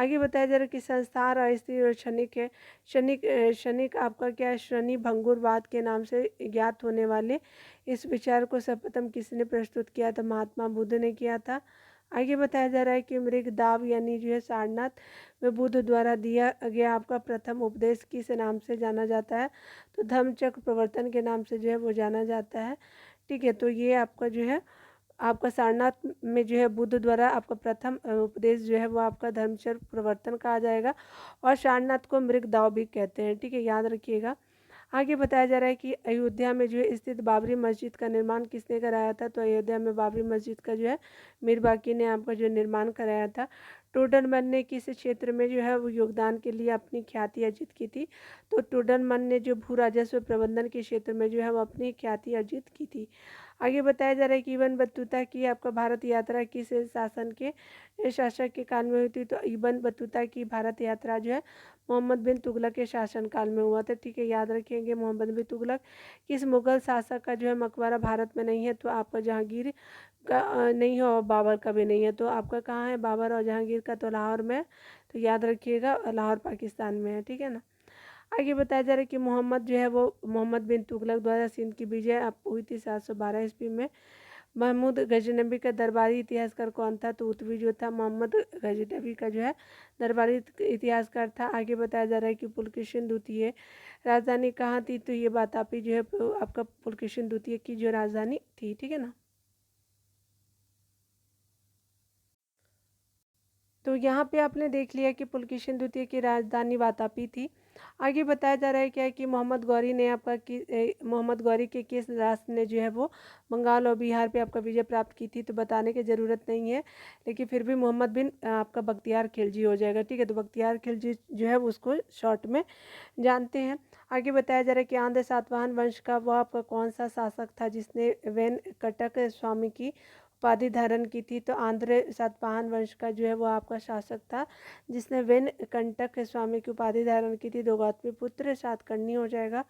आगे बताया जा रहा है कि संस्थार अस्थिर और क्षणिक है। क्षणिक आपका क्या है, शनि भंगुरवाद के नाम से ज्ञात होने वाले इस विचार को सर्वप्रथम किसने प्रस्तुत किया था। महात्मा बुद्ध ने किया था। आगे बताया जा रहा है कि मृग दाव यानी जो है सारनाथ में बुद्ध द्वारा दिया गया आपका प्रथम उपदेश किस नाम से जाना जाता है। तो धम्मचक्र प्रवर्तन के नाम से जो है वो जाना जाता है, ठीक है। तो ये आपका जो है आपका सारनाथ में जो है बुद्ध द्वारा आपका प्रथम उपदेश जो है वो आपका धर्मचक्र प्रवर्तन कहा जाएगा। और सारनाथ को मृग दाव भी कहते हैं, ठीक है, याद रखिएगा। आगे बताया जा रहा है कि अयोध्या में जो है स्थित बाबरी मस्जिद का निर्माण किसने कराया था। तो अयोध्या में बाबरी मस्जिद का जो है मीर बाकी ने आपका जो निर्माण कराया था। टोडरमल ने किस क्षेत्र में जो है वो योगदान के लिए अपनी ख्याति अर्जित की थी। तो टोडरमल ने जो भू राजस्व प्रबंधन के क्षेत्र में जो है वो अपनी ख्याति अर्जित की थी। आगे बताया जा रहा है कि इबन बतूता की आपका भारत यात्रा किस शासन के शासक के काल में हुई थी। तो इबन बतूता की भारत यात्रा जो है मोहम्मद बिन तुगलक के शासनकाल में हुआ था, ठीक है, याद रखेंगे। मोहम्मद बिन तुगलक किस मुगल शासक का जो है मकबरा भारत में नहीं है। तो आपका जहांगीर का नहीं है और बाबर का भी नहीं है। तो आपका कहाँ है, बाबर और जहांगीर का तो लाहौर में, तो याद रखिएगा लाहौर पाकिस्तान में है, ठीक है ना। आगे बताया जा रहा है कि मोहम्मद जो है वो मोहम्मद बिन तुगलक द्वारा सिंध की विजय आप हुई थी 712 ईस्वी में। महमूद गजनबी का दरबारी इतिहासकार कौन था। तो उत्तरी जो था मोहम्मद गजनबी का जो है दरबारी इतिहासकार था। आगे बताया जा रहा है कि पुलकेशिन द्वितीय राजधानी कहाँ थी। तो ये वातापी जो है आपका पुलकेशिन द्वितीय की जो राजधानी थी, ठीक है ना। तो यहाँ पे आपने देख लिया कि पुलकेशिन द्वितीय की राजधानी वातापी थी। आगे बताया जा रहा है क्या है कि मोहम्मद गौरी ने आपका मोहम्मद गौरी के किस राष्ट्र ने जो है वो बंगाल और बिहार पे आपका विजय प्राप्त की थी। तो बताने की ज़रूरत नहीं है, लेकिन फिर भी मोहम्मद बिन आपका बख्तियार खिलजी हो जाएगा, ठीक है। तो बख्तियार खिलजी जो है उसको शॉर्ट में जानते हैं। आगे बताया जा रहा है कि आंध्र सातवाहन वंश का वह आपका कौन सा शासक था जिसने वेन कटक स्वामी की उपाधि धारण की थी। तो आंध्र सातवाहन वंश का जो है वो आपका शासक था जिसने वेन कंटक स्वामी की उपाधि धारण की थी। दो गौतमी पुत्र सातकर्णी हो जाएगा।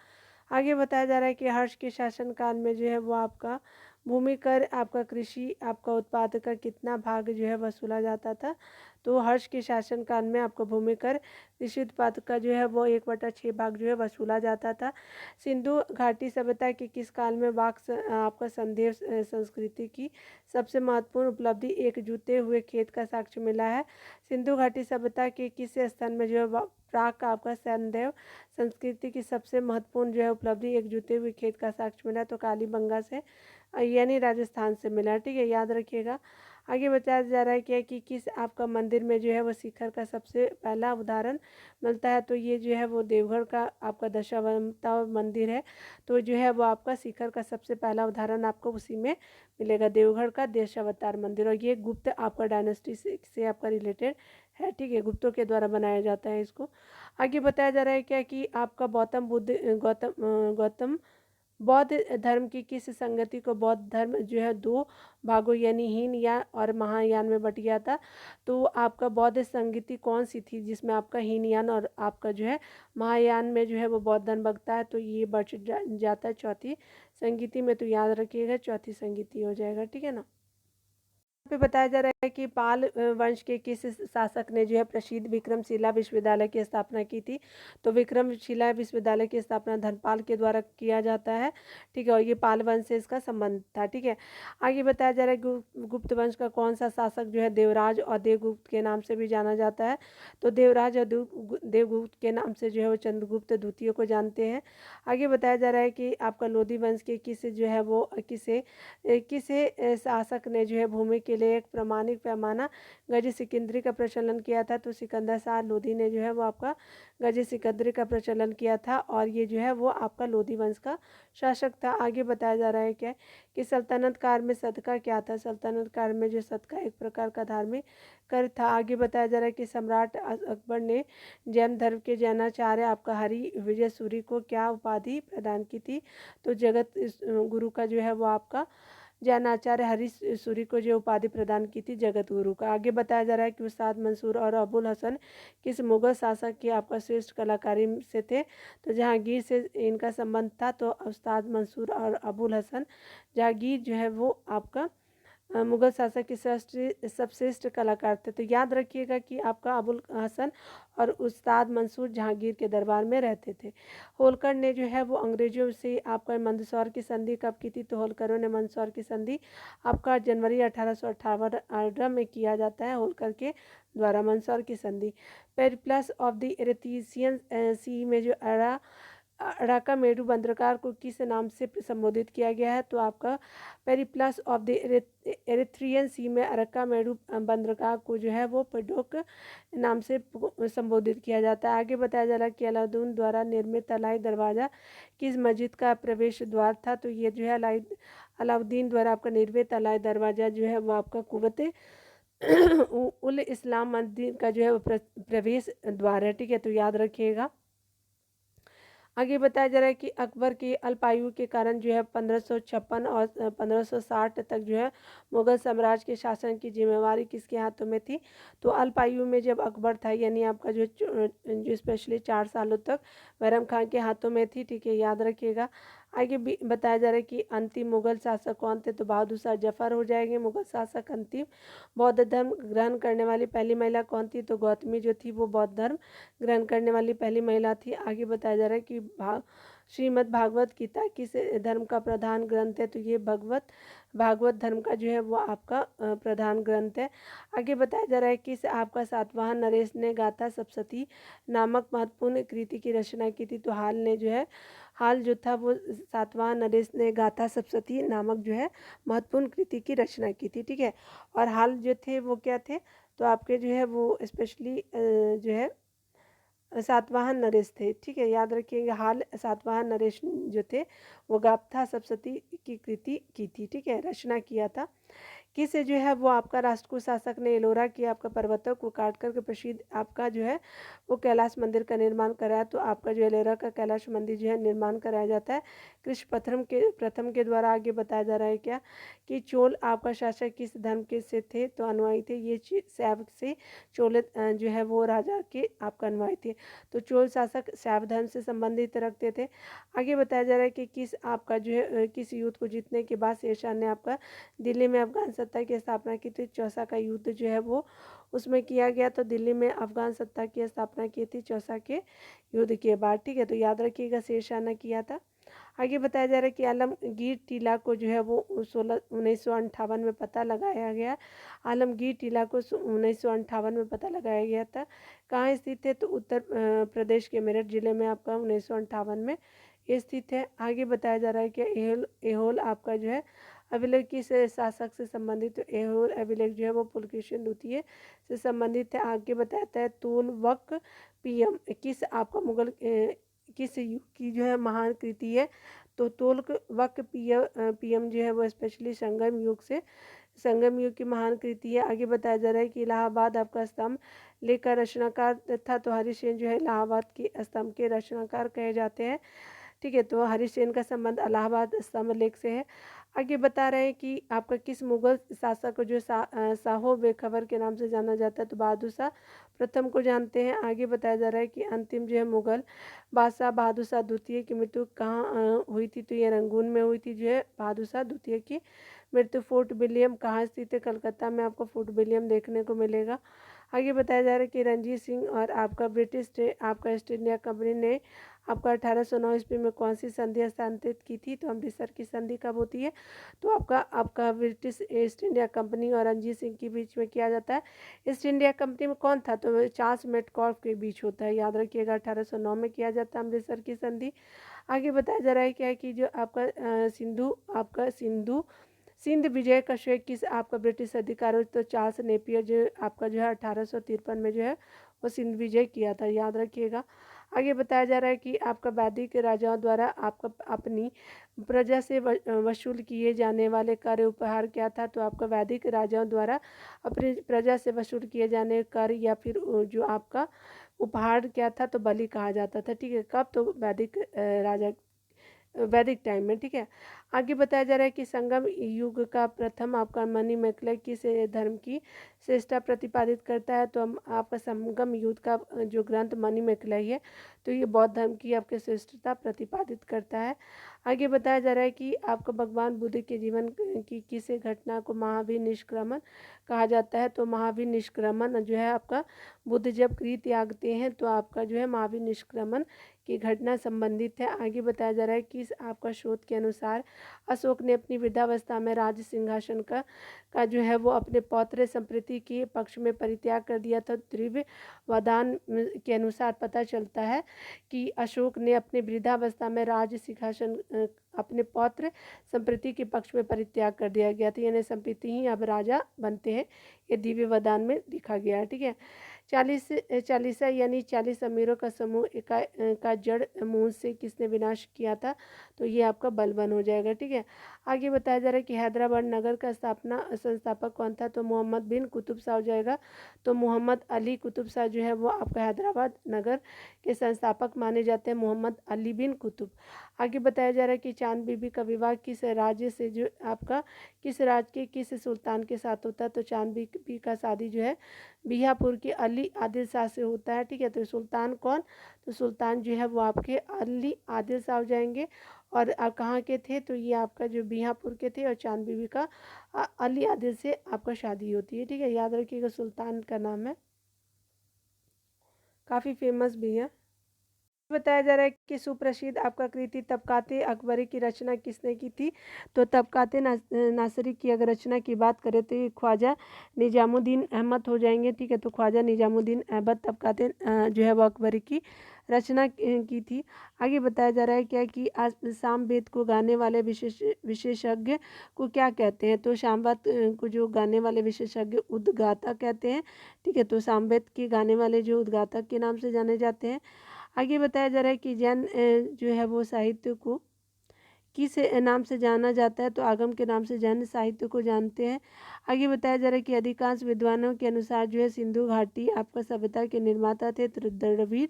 आगे बताया जा रहा है कि हर्ष के शासनकाल में जो है वो आपका भूमि कर आपका कृषि आपका उत्पाद का कितना भाग जो है वसूला जाता था? तो हर्ष के शासनकाल में आपका भूमि कर कृषि उत्पाद का जो है वो 1/6 भाग जो है वसूला जाता था। सिंधु घाटी सभ्यता के किस काल में आपका संदेव संस्कृति की सबसे महत्वपूर्ण उपलब्धि एक जूते हुए खेत का साक्ष्य मिला है? सिंधु घाटी सभ्यता के किस स्थान में जो है प्राक आपका संदेव संस्कृति की सबसे महत्वपूर्ण जो है उपलब्धि एक जूते हुए खेत का साक्ष्य मिला? तो कालीबंगा से यानी राजस्थान से मिला। ठीक है, याद रखिएगा। आगे बताया जा रहा है क्या कि किस आपका मंदिर में जो है वो शिखर का सबसे पहला उदाहरण मिलता है? तो ये जो है वो देवगढ़ का आपका दशावतार मंदिर है। तो जो है वो आपका शिखर का सबसे पहला उदाहरण आपको उसी में मिलेगा, देवगढ़ का दशावतार मंदिर। और ये गुप्त आपका डायनेस्टी से आपका रिलेटेड है। ठीक है, गुप्तों के द्वारा बनाया जाता है इसको। आगे बताया जा रहा है क्या कि आपका गौतम बौद्ध धर्म की किस संगति को बौद्ध धर्म जो है दो भागों यानी हीनयान और महायान में बट गया था? तो आपका बौद्ध संगति कौन सी थी जिसमें आपका हीनयान और आपका जो है महायान में जो है वो बौद्ध धर्म बगता है? तो ये जाता है चौथी संगति में। तो याद रखिएगा चौथी संगति हो जाएगा। ठीक है ना। पे बताया जा रहा है कि पाल वंश के किस शासक ने जो है प्रसिद्ध विक्रमशिला विश्वविद्यालय की स्थापना की थी? तो विक्रमशिला विश्वविद्यालय की स्थापना धर्मपाल के द्वारा किया जाता है। ठीक है, और ये पाल वंश से इसका संबंध था। ठीक है, आगे बताया जा रहा है गुप्त वंश का कौन सा शासक जो है देवराज और देवगुप्त के नाम से भी जाना जाता है? तो देवराज और देवगुप्त के नाम से जो है वो चंद्रगुप्त द्वितीय को जानते हैं। आगे बताया जा रहा है कि आपका लोधी वंश के किस जो है वो किसे शासक ने जो है भूमि के लिए एक प्रमाणिक पैमाना गज सिकंदरी का प्रचलन किया था? तो सिकंदर शाह लोधी ने जो है वो आपका गज सिकंदरी का प्रचलन किया था, और ये जो है वो आपका लोधी वंश का शासक था। आगे बताया जा रहा है क्या कि सल्तनत काल में सदका क्या था? सल्तनत काल में जो सदका एक प्रकार का धार्मिक कर था। आगे बताया जा रहा है कि सम्राट अकबर ने जैन धर्म के जैनाचार्य आपका हरि विजय सूरी को क्या उपाधि प्रदान की थी? तो जगत गुरु का जो है वो आपका जैनाचार्य हरि सूरी को जो उपाधि प्रदान की थी जगत गुरु का। आगे बताया जा रहा है कि उस्ताद मंसूर और अबुल हसन किस मुगल शासक की आपका श्रेष्ठ कलाकारी से थे? तो जहांगीर से इनका संबंध था। तो उस्ताद मंसूर और अबुल हसन जहांगीर जो है वो आपका मुगल शासक के सबश्रेष्ठ कलाकार थे। तो याद रखिएगा कि आपका अबुल हसन और उस्ताद मंसूर जहांगीर के दरबार में रहते थे। होलकर ने जो है वो अंग्रेजों से आपका मंदसौर की संधि कब की थी? तो होलकरों ने मंदसौर की संधि आपका जनवरी 1858 में किया जाता है होलकर के द्वारा मंदसौर की संधि। पेरिप्लस ऑफ द एरेथीसियन सी में जो अराका मेरू बंदरगाह को किस नाम से संबोधित किया गया है? तो आपका पेरिप्लस ऑफ द एरिथ्रियन सी में अरक्का मेरू बंदरगाह को जो है वो पेडोक नाम से संबोधित किया जाता है। आगे बताया जा रहा है कि अलाउद्दीन द्वारा निर्मित अलाई दरवाज़ा किस मस्जिद का प्रवेश द्वार था? तो ये जो है अलाउद्दीन द्वारा आपका निर्मित अलाई दरवाज़ा जो है वो आपका कुवत उल इस्लाम मस्जिद का जो है वो प्रवेश द्वार है। ठीक है, तो याद रखिएगा। आगे बताया जा रहा है कि अकबर की अल्पायु के कारण जो है 1556 और 1560 तक जो है मुगल साम्राज्य के शासन की जिम्मेवारी किसके हाथों में थी? तो अल्पायु में जब अकबर था यानी आपका जो स्पेशली 4 सालों तक बैरम खान के हाथों में थी। ठीक है, याद रखिएगा। आगे भी बताया जा रहा है कि अंतिम मुगल शासक कौन थे? तो बहादुर शाह जफर हो जाएंगे मुगल शासक अंतिम। बौद्ध धर्म ग्रहण करने वाली पहली महिला कौन थी? तो गौतमी जो थी वो बौद्ध धर्म ग्रहण करने वाली पहली महिला थी। आगे बताया जा रहा है कि श्रीमद् भागवत गीता किस धर्म का प्रधान ग्रंथ है? तो ये भागवत धर्म का जो है वो आपका प्रधान ग्रंथ है। आगे बताया जा रहा है कि आपका सातवाहन नरेश ने गाथा सप्तशती नामक महत्वपूर्ण कृति की रचना की थी। तो हाल जो था वो सातवाहन नरेश ने गाथा सप्तशती नामक जो है महत्वपूर्ण कृति की रचना की थी। ठीक है, और हाल जो थे वो क्या थे? तो आपके जो है वो स्पेशली जो है सातवाहन नरेश थे। ठीक है, याद रखिएगा। हाल सातवाहन नरेश जो थे वो गाथा सप्तशती की कृति की थी। ठीक है, रचना किया था। किस जो है वो आपका राष्ट्रकूट शासक ने एलोरा की आपका पर्वतों को काट करके प्रसिद्ध आपका जो है वो कैलाश मंदिर का निर्माण कराया। तो आपका जो एलोरा का कैलाश मंदिर जो है निर्माण कराया जाता है कृष्ण प्रथम के द्वारा। आगे बताया जा रहा है क्या कि चोल आपका शासक किस धर्म के से थे, तो अनुयायी थे ये शैव से चोल जो है वो राजा के आपका अनुयायी थे। तो चोल शासक शैव धर्म से संबंधित रखते थे। आगे बताया जा रहा है कि किस आपका जो है किस युद्ध को जीतने के बाद शेरशाह ने आपका दिल्ली में अफगान सत्ता की स्थापना की थी। चौसा का युद्ध जो है वो उसमें किया गया। तो दिल्ली में अफगान सत्ता की स्थापना की थी चौसा के युद्ध के बाद। ठीक है, तो याद रखिएगा शेरशाह ने किया था। आगे बताया जा रहा है कि आलमगीर टीला को जो है वो 1958 में पता लगाया गया। आलमगीर टीला को 1958 में पता लगाया गया था। कहाँ स्थित है, तो उत्तर प्रदेश के मेरठ जिले में आपका 1958 में स्थित है। आगे बताया जा रहा है कि एहोल आपका जो है अभिलेख किस शासक से संबंधित, तो एहोल अभिलेख जो है वो पुलकेशिन द्वितीय से संबंधित है। आगे बताता है तुगलक पीएम किस आपका मुगल किस युग की जो है महान कृति है, तो तुगलक पीएम जो है वो स्पेशली संगम युग की महान कृति है। आगे बताया जा रहा है कि इलाहाबाद आपका स्तंभ लेकर रचनाकार था। तो हरिसेन जो है इलाहाबाद के स्तंभ के रचनाकार कहे जाते हैं। ठीक है, तो हरिसेन का संबंध इलाहाबाद स्तंभ लेख से है। आगे बता रहे हैं कि आपका किस मुगल शासक को जो साहो बेखबर के नाम से जाना जाता है, तो बहादुर शाह प्रथम को जानते हैं। आगे बताया जा रहा है कि अंतिम जो है मुगल बादशाह बहादुर शाह द्वितीय की मृत्यु कहाँ हुई थी, तो ये रंगून में हुई थी जो है बहादुर शाह द्वितीय की मृत्यु। फोर्ट विलियम कहाँ स्थित है, कलकत्ता में आपको फोर्ट विलियम देखने को मिलेगा। आगे बताया जा रहा है कि रणजीत सिंह और आपका आपका ईस्ट इंडिया कंपनी ने आपका 1809 ईस्वी में कौन सी संधि हस्तांतरित की थी, तो अमृतसर की संधि कब होती है, तो आपका ब्रिटिश ईस्ट इंडिया कंपनी और रणजीत सिंह के बीच में किया जाता है। ईस्ट इंडिया कंपनी में कौन था, तो चार्ल्स मेटकॉल्फ के बीच होता है। याद रखिएगा 1809 में किया जाता है अमृतसर की संधि। आगे बताया जा रहा है क्या है कि जो आपका सिंध विजय का श्रेय किस आपका ब्रिटिश अधिकारी, तो चार्ल्स नेपियर जो आपका जो है 1853 में जो है वो सिंध विजय किया था। याद रखिएगा। आगे बताया जा रहा है कि आपका वैदिक राजाओं द्वारा आपका अपनी प्रजा से वसूल किए जाने वाले कार्य उपहार क्या था, तो आपका वैदिक राजाओं द्वारा अपनी प्रजा से वसूल किए जाने कार्य या फिर जो आपका उपहार क्या था, तो बलि कहा जाता था। ठीक है, कब, तो वैदिक टाइम में। ठीक है, आगे बताया जा रहा है कि संगम युग का प्रथम आपका मणिमेखला किस धर्म की श्रेष्ठता प्रतिपादित करता है, तो हम आपका संगम युग का जो ग्रंथ मणिमेखला ही है, तो ये बौद्ध धर्म की आपके श्रेष्ठता प्रतिपादित करता है। आगे बताया जा रहा है कि आपका भगवान बुद्ध के जीवन की किस घटना को महावीर निष्क्रमण कहा जाता है, तो महावीर निष्क्रमण जो है आपका बुद्ध जब गृह त्यागते हैं तो आपका जो है महावीर निष्क्रमण की घटना संबंधित है। आगे बताया जा रहा है कि आपका शोध के अनुसार अशोक ने अपनी वृद्धावस्था में राज सिंहासन का जो है वो अपने पौत्र संप्रति के पक्ष में परित्याग कर दिया था। दिव्य वदान के अनुसार पता चलता है कि अशोक ने अपने वृद्धावस्था में राज सिंहासन अपने पौत्र संप्रति के पक्ष में परित्याग कर दिया गया था, यानी संप्रति ही अब राजा बनते हैं, ये दिव्य वदान में लिखा गया है। ठीक है, 40 यानी 40 अमीरों का समूह का जड़ मूल से किसने विनाश किया था, तो ये आपका बलबन हो जाएगा। ठीक है, आगे बताया जा रहा है कि हैदराबाद नगर का संस्थापक कौन था, तो मोहम्मद बिन कुतुब शाह हो जाएगा। तो मोहम्मद अली कुतुब शाह जो है वो आपका हैदराबाद नगर के संस्थापक माने जाते हैं, मोहम्मद अली बिन कुतुब। आगे बताया जा रहा है कि चांद बीबी का विवाह किस राज्य से जो आपका किस राज्य के किस सुल्तान के साथ होता है, तो चांद बीबी का शादी जो है बीहापुर के अली आदिल शाह से होता है। ठीक है, तो सुल्तान कौन, तो सुल्तान जो है वो आपके अली आदिल शाह हो जाएंगे। और कहाँ के थे, तो ये आपका जो बीहापुर के थे, और चांद बीबी का अली आदिल से आपका शादी होती है। ठीक है, याद रखिएगा सुल्तान का नाम है, काफ़ी फेमस भी है। बताया जा रहा है कि सुप्रसिद्ध आपका कृति तबकाते अकबरी की रचना किसने की थी, तो तबकाते नासरी की अगर रचना की बात करें तो ये ख्वाजा निजामुद्दीन अहमद हो जाएंगे। ठीक है, तो ख्वाजा निजामुद्दीन अहमद तबकाते जो है वो अकबरी की रचना की थी। आगे बताया जा रहा है क्या कि शाम वेद को गाने वाले विशेषज्ञ को क्या कहते हैं, तो शामवेद को जो गाने वाले विशेषज्ञ उद्गाता कहते हैं। ठीक है, तो सामवेद के गाने वाले जो उद्गातक के नाम से जाने जाते हैं। आगे बताया जा रहा है कि जैन जो है वो साहित्य को किस नाम से जाना जाता है, तो आगम के नाम से जैन साहित्य को जानते हैं। आगे बताया जा रहा है कि अधिकांश विद्वानों के अनुसार जो है सिंधु घाटी आपका सभ्यता के निर्माता थे। तो द्रविड़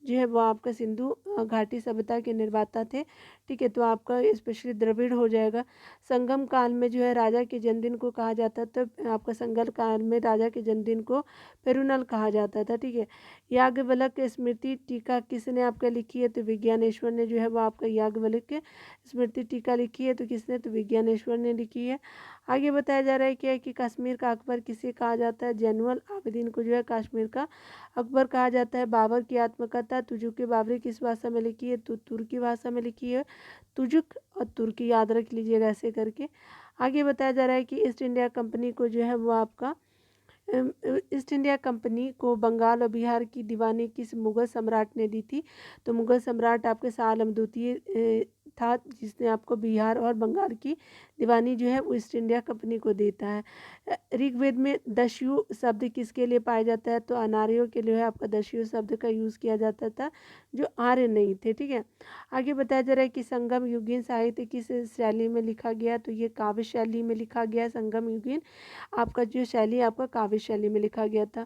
जो है वो आपका सिंधु घाटी सभ्यता के निर्माता थे। ठीक है, तो आपका स्पेशली द्रविड़ हो जाएगा। संगम काल में जो है राजा के जन्मदिन को कहा जाता था, तो आपका संगम काल में राजा के जन्मदिन को पेरुनल कहा जाता था। ठीक है, याज्ञवल्क्य स्मृति टीका किसने आपका लिखी है? तो विज्ञानेश्वर ने जो है वो आपका याज्ञवल्क्य स्मृति टीका लिखी है। तो किसने? तो विज्ञानेश्वर ने लिखी है। आगे बताया जा रहा है क्या है कि कश्मीर का अकबर किसे कहा जाता है? जैनुल आबिदीन को जो है कश्मीर का अकबर कहा जाता है। बाबर की आत्मकथा तुजुक बाबरी किस भाषा में लिखी है? तो तुर्की भाषा में लिखी है। तुजुक और तुर्की याद रख लीजिएगा ऐसे करके। आगे बताया जा रहा है कि ईस्ट इंडिया कंपनी को जो है वो आपका ईस्ट इंडिया कंपनी को बंगाल और बिहार की दीवानी किस मुगल सम्राट ने दी थी? तो मुगल सम्राट आपके शाह आलम द्वितीय था, जिसने आपको बिहार और बंगाल की दीवानी जो है वो ईस्ट इंडिया कंपनी को देता है। ऋग्वेद में दस्यु शब्द किसके लिए पाया जाता है? तो अनार्यों के लिए आपका दस्यु शब्द का यूज़ किया जाता था, जो आर्य नहीं थे। ठीक है, आगे बताया जा रहा है कि संगम युगीन साहित्य किस शैली में लिखा गया? तो ये काव्य शैली में लिखा गया। संगम युगीन आपका जो शैली आपका काव्य शैली में लिखा गया था।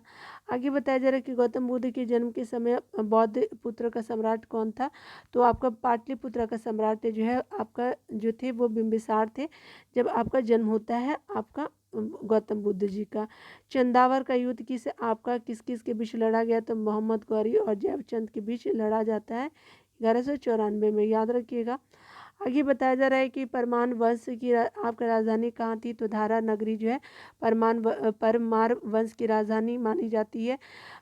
आगे बताया जा रहा है कि गौतम बुद्ध के जन्म के समय बौद्ध पुत्र का सम्राट कौन था? तो आपका पाटलिपुत्र का सम्राट जो है आपका जो थे वो बिंबिसार थे, जब आपका जन्म होता है आपका गौतम बुद्ध जी का। चंदावर का युद्ध किस किस के बीच लड़ा गया? तो मोहम्मद गौरी और जयचंद के बीच लड़ा जाता है 1194 में, याद रखिएगा। आगे बताया जा रहा है कि परमान वंश की आपका राजधानी कहाँ थी? तो धारा नगरी जो है परमार वंश की राजधानी मानी जाती है।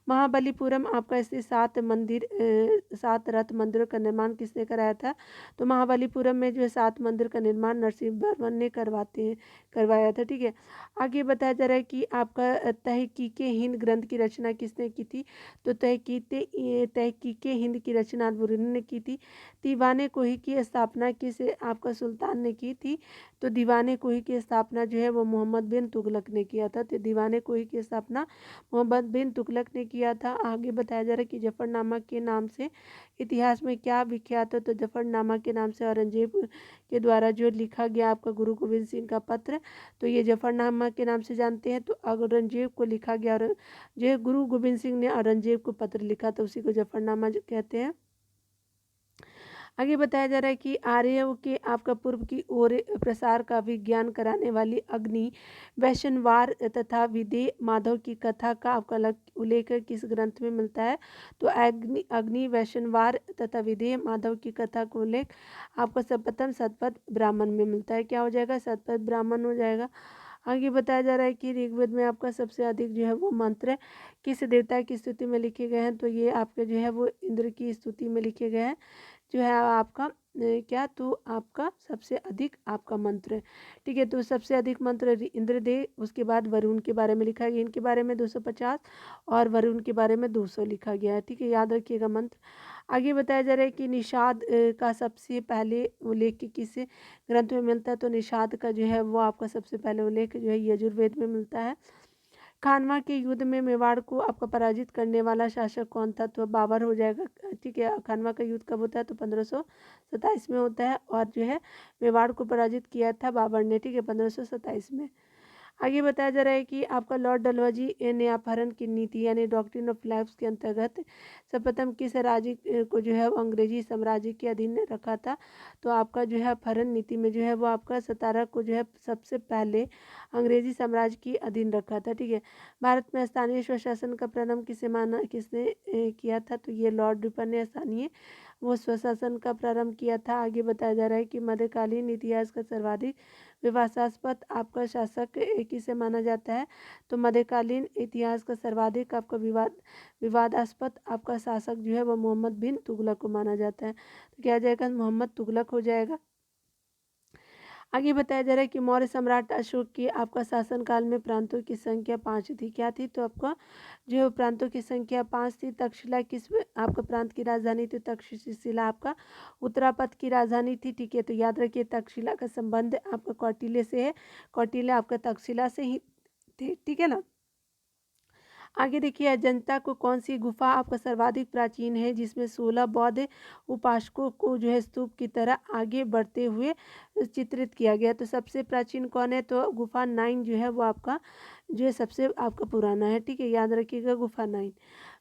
महाबलीपुरम आपका इससे 7 रथ मंदिरों का निर्माण किसने कराया था? तो महाबलीपुरम में जो है 7 मंदिर का निर्माण नरसिंहवर्मन ने करवाया था। ठीक है, आगे बताया जा रहा है कि आपका तहकीके हिंद ग्रंथ की रचना किसने की थी? तो तहकीके हिंद की रचना अल-बुरूनी ने की थी। दीवाने कोही की स्थापना किस आपका सुल्तान ने की थी? तो दीवाने कोही की स्थापना जो है वो मोहम्मद बिन तुगलक ने किया था। तो दीवाने कोही की स्थापना मोहम्मद बिन तुगलक ने किया था। आगे बताया जा रहा है कि जफरनामा के नाम से इतिहास में क्या विख्यात है? तो जफरनामा के नाम से औरंगजेब के द्वारा जो लिखा गया आपका गुरु गोविंद सिंह का पत्र, तो ये जफरनामा के नाम से जानते हैं। तो औरंगजेब को लिखा गया, और जो गुरु गोविंद सिंह ने औरंगजेब को पत्र लिखा था उसी को जफरनामा कहते हैं। आगे बताया जा रहा है कि आर्यों के आपका पूर्व की ओर प्रसार का विज्ञान कराने वाली अग्नि वैशनवार तथा विदेह माधव की कथा का आपका उल्लेख किस ग्रंथ में मिलता है? तो अग्नि वैशनवार तथा विदेह माधव की कथा का उल्लेख आपका सर्वप्रथम शतपथ ब्राह्मण में मिलता है। क्या हो जाएगा? शतपथ ब्राह्मण हो जाएगा। आगे बताया जा रहा है कि ऋग्वेद में आपका सबसे अधिक जो है वो मंत्र किस देवता की स्तुति में लिखे गए हैं? तो ये आपके जो है वो इंद्र की स्तुति में लिखे गए हैं, जो है आपका क्या? तो आपका सबसे अधिक आपका मंत्र है। ठीक है, तो सबसे अधिक मंत्र इंद्रदेव, उसके बाद वरुण के बारे में लिखा गया, इनके बारे में 250 और वरुण के बारे में 200 लिखा गया है। ठीक है, याद रखिएगा मंत्र। आगे बताया जा रहा है कि निषाद का सबसे पहले उल्लेख किस ग्रंथ में मिलता है? तो निषाद का जो है वो आपका सबसे पहले उल्लेख जो है यजुर्वेद में मिलता है। खानवा के युद्ध में मेवाड़ को आपका पराजित करने वाला शासक कौन था? तो बाबर हो जाएगा। ठीक है, खानवा का युद्ध कब होता है? तो 1527 में होता है, और जो है मेवाड़ को पराजित किया था बाबर ने। ठीक है, 1527 में। आगे बताया जा रहा है कि आपका लॉर्ड डलहौजी ने अपहरण की नीति यानी डॉक्ट्रिन ऑफ लैप्स के अंतर्गत सर्वप्रथम किस राज्य को जो है वो अंग्रेजी साम्राज्य के अधीन रखा था? तो आपका जो है अपहरण नीति में जो है वो आपका 17 को जो है सबसे पहले अंग्रेजी साम्राज्य के अधीन रखा था। ठीक है, भारत में स्थानीय स्वशासन का प्रारंभ किसने किया था? तो ये लॉर्ड रिपन ने स्थानीय वो स्वशासन का प्रारंभ किया था। आगे बताया जा रहा है कि मध्यकालीन इतिहास का सर्वाधिक विवादास्पद आपका शासक किसे माना जाता है? तो मध्यकालीन इतिहास का सर्वाधिक आपका विवादास्पद आपका शासक जो है वो मोहम्मद बिन तुगलक को माना जाता है। तो क्या आ जाएगा? मोहम्मद तुगलक हो जाएगा। आगे बताया जा रहा है कि मौर्य सम्राट अशोक की आपका शासनकाल में प्रांतों की संख्या 5 थी। क्या थी? तो आपका जो प्रांतों की संख्या 5 थी। तक्षशिला किस आपका प्रांत की राजधानी थी? तक्षशिला आपका उत्तरापथ की राजधानी थी। ठीक है, तो याद रखिए तक्षशिला का संबंध आपका कौटिल्य से है, कौटिल्य आपका तक्षशिला से ही थे। ठीक है ना। आगे देखिए, अजंता को कौन सी गुफा आपका सर्वाधिक प्राचीन है, जिसमें 16 बौद्ध उपासकों को जो है स्तूप की तरह आगे बढ़ते हुए चित्रित किया गया। तो सबसे प्राचीन कौन है, तो गुफा 9 जो है वो आपका जो है सबसे आपका पुराना है। ठीक है, याद रखिएगा गुफा 9।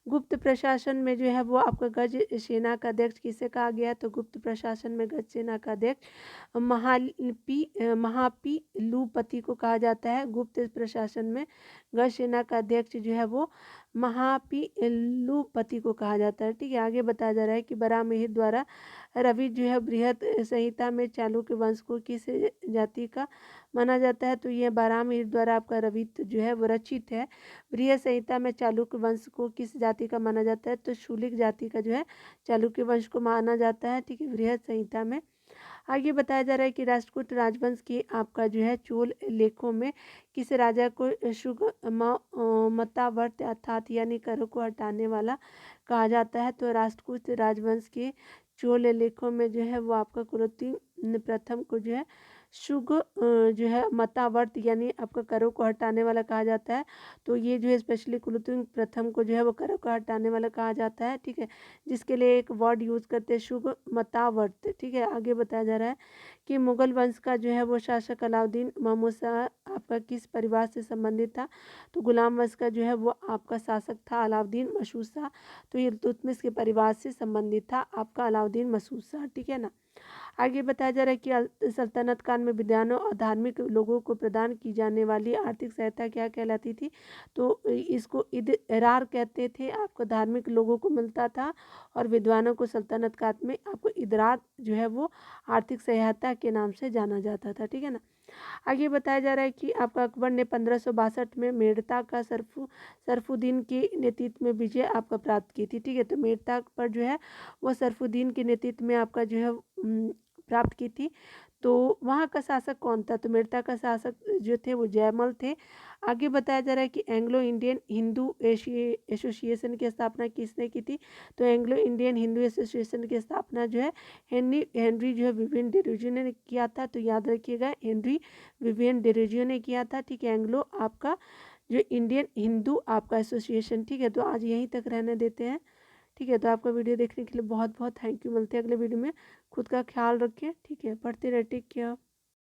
गुप्त प्रशासन में जो है वो आपका गज सेना का अध्यक्ष किसे कहा गया, तो गुप्त प्रशासन में गज सेना का अध्यक्ष महापीलूपति को कहा जाता है। गुप्त प्रशासन में गज सेना का अध्यक्ष जो है वो महापीलूपति को कहा जाता है। ठीक है, आगे बताया जा रहा है कि बराहमिहिर द्वारा रवि जो है बृहद संहिता में चालुक्य वंश को किस जाति का माना जाता है, तो यह बराहमिहिर द्वारा आपका रवित जो है वो रचित है। बृहद संहिता में चालुक्य वंश को किस जाति का माना जाता है, तो शूलिक जाति का जो है चालुक्य वंश को माना जाता है। ठीक है, बृहद संहिता में। आगे बताया जा रहा है कि राष्ट्रकूट राजवंश की आपका जो है चोल लेखों में किस राजा को शुग मतावर्त अर्थात यानी करों को हटाने वाला कहा जाता है, तो राष्ट्रकूट राजवंश के चोल लेखों में जो है वो आपका कुलोत्तुंग प्रथम को जो है शुग जो है मतावर्त यानी आपका करों को हटाने वाला कहा जाता है। तो ये जो है स्पेशली कुलोत्तुंग प्रथम को जो है वो करों को हटाने वाला कहा जाता है। ठीक है, जिसके लिए एक वर्ड यूज़ करते हैं शुग मतावर्त। ठीक है, आगे बताया जा रहा है कि मुगल वंश का जो है वो शासक अलाउद्दीन महमूद शाह आपका किस परिवार से संबंधित था, तो गुलाम वंश का जो है वो आपका शासक था अलाउद्दीन मसूद शाह। तो ये इल्तुतमिश के परिवार से संबंधित था आपका अलाउद्दीन मसूद शाह। ठीक है ना। आगे बताया जा रहा है कि सल्तनत काल में विद्वानों और धार्मिक लोगों को प्रदान की जाने वाली आर्थिक सहायता क्या कहलाती थी, तो इसको इदरार कहते थे। आपको धार्मिक लोगों को मिलता था और विद्वानों को सल्तनत काल में आपको इदरार जो है वो आर्थिक सहायता के नाम से जाना जाता था। ठीक है ना। आगे बताया जा रहा है कि आपका अकबर ने 1562 में मेड़ता का सरफुद्दीन के नेतृत्व में विजय आपका प्राप्त की थी। ठीक है, तो मेड़ता पर जो है वो सरफुद्दीन के नेतृत्व में आपका जो है प्राप्त की थी। तो वहाँ का शासक कौन था, तो मेड़ता का शासक जो थे वो जयमल थे। आगे बताया जा रहा है कि एंग्लो इंडियन हिंदू एसोसिएशन की स्थापना किसने की थी, तो एंग्लो इंडियन हिंदू एसोसिएशन की स्थापना जो है हेनरी जो है विवियन डिरोजियो ने किया था। तो याद रखिएगा, हेनरी विवियन डिरोजियो ने किया था। ठीक है, एंग्लो आपका जो इंडियन हिंदू आपका एसोसिएशन। ठीक है, तो आज यहीं तक रहने देते हैं। ठीक है, तो आपका वीडियो देखने के लिए बहुत बहुत थैंक यू। मिलते हैं अगले वीडियो में। खुद का ख्याल रखें। ठीक है, पढ़ते रहे। Take care.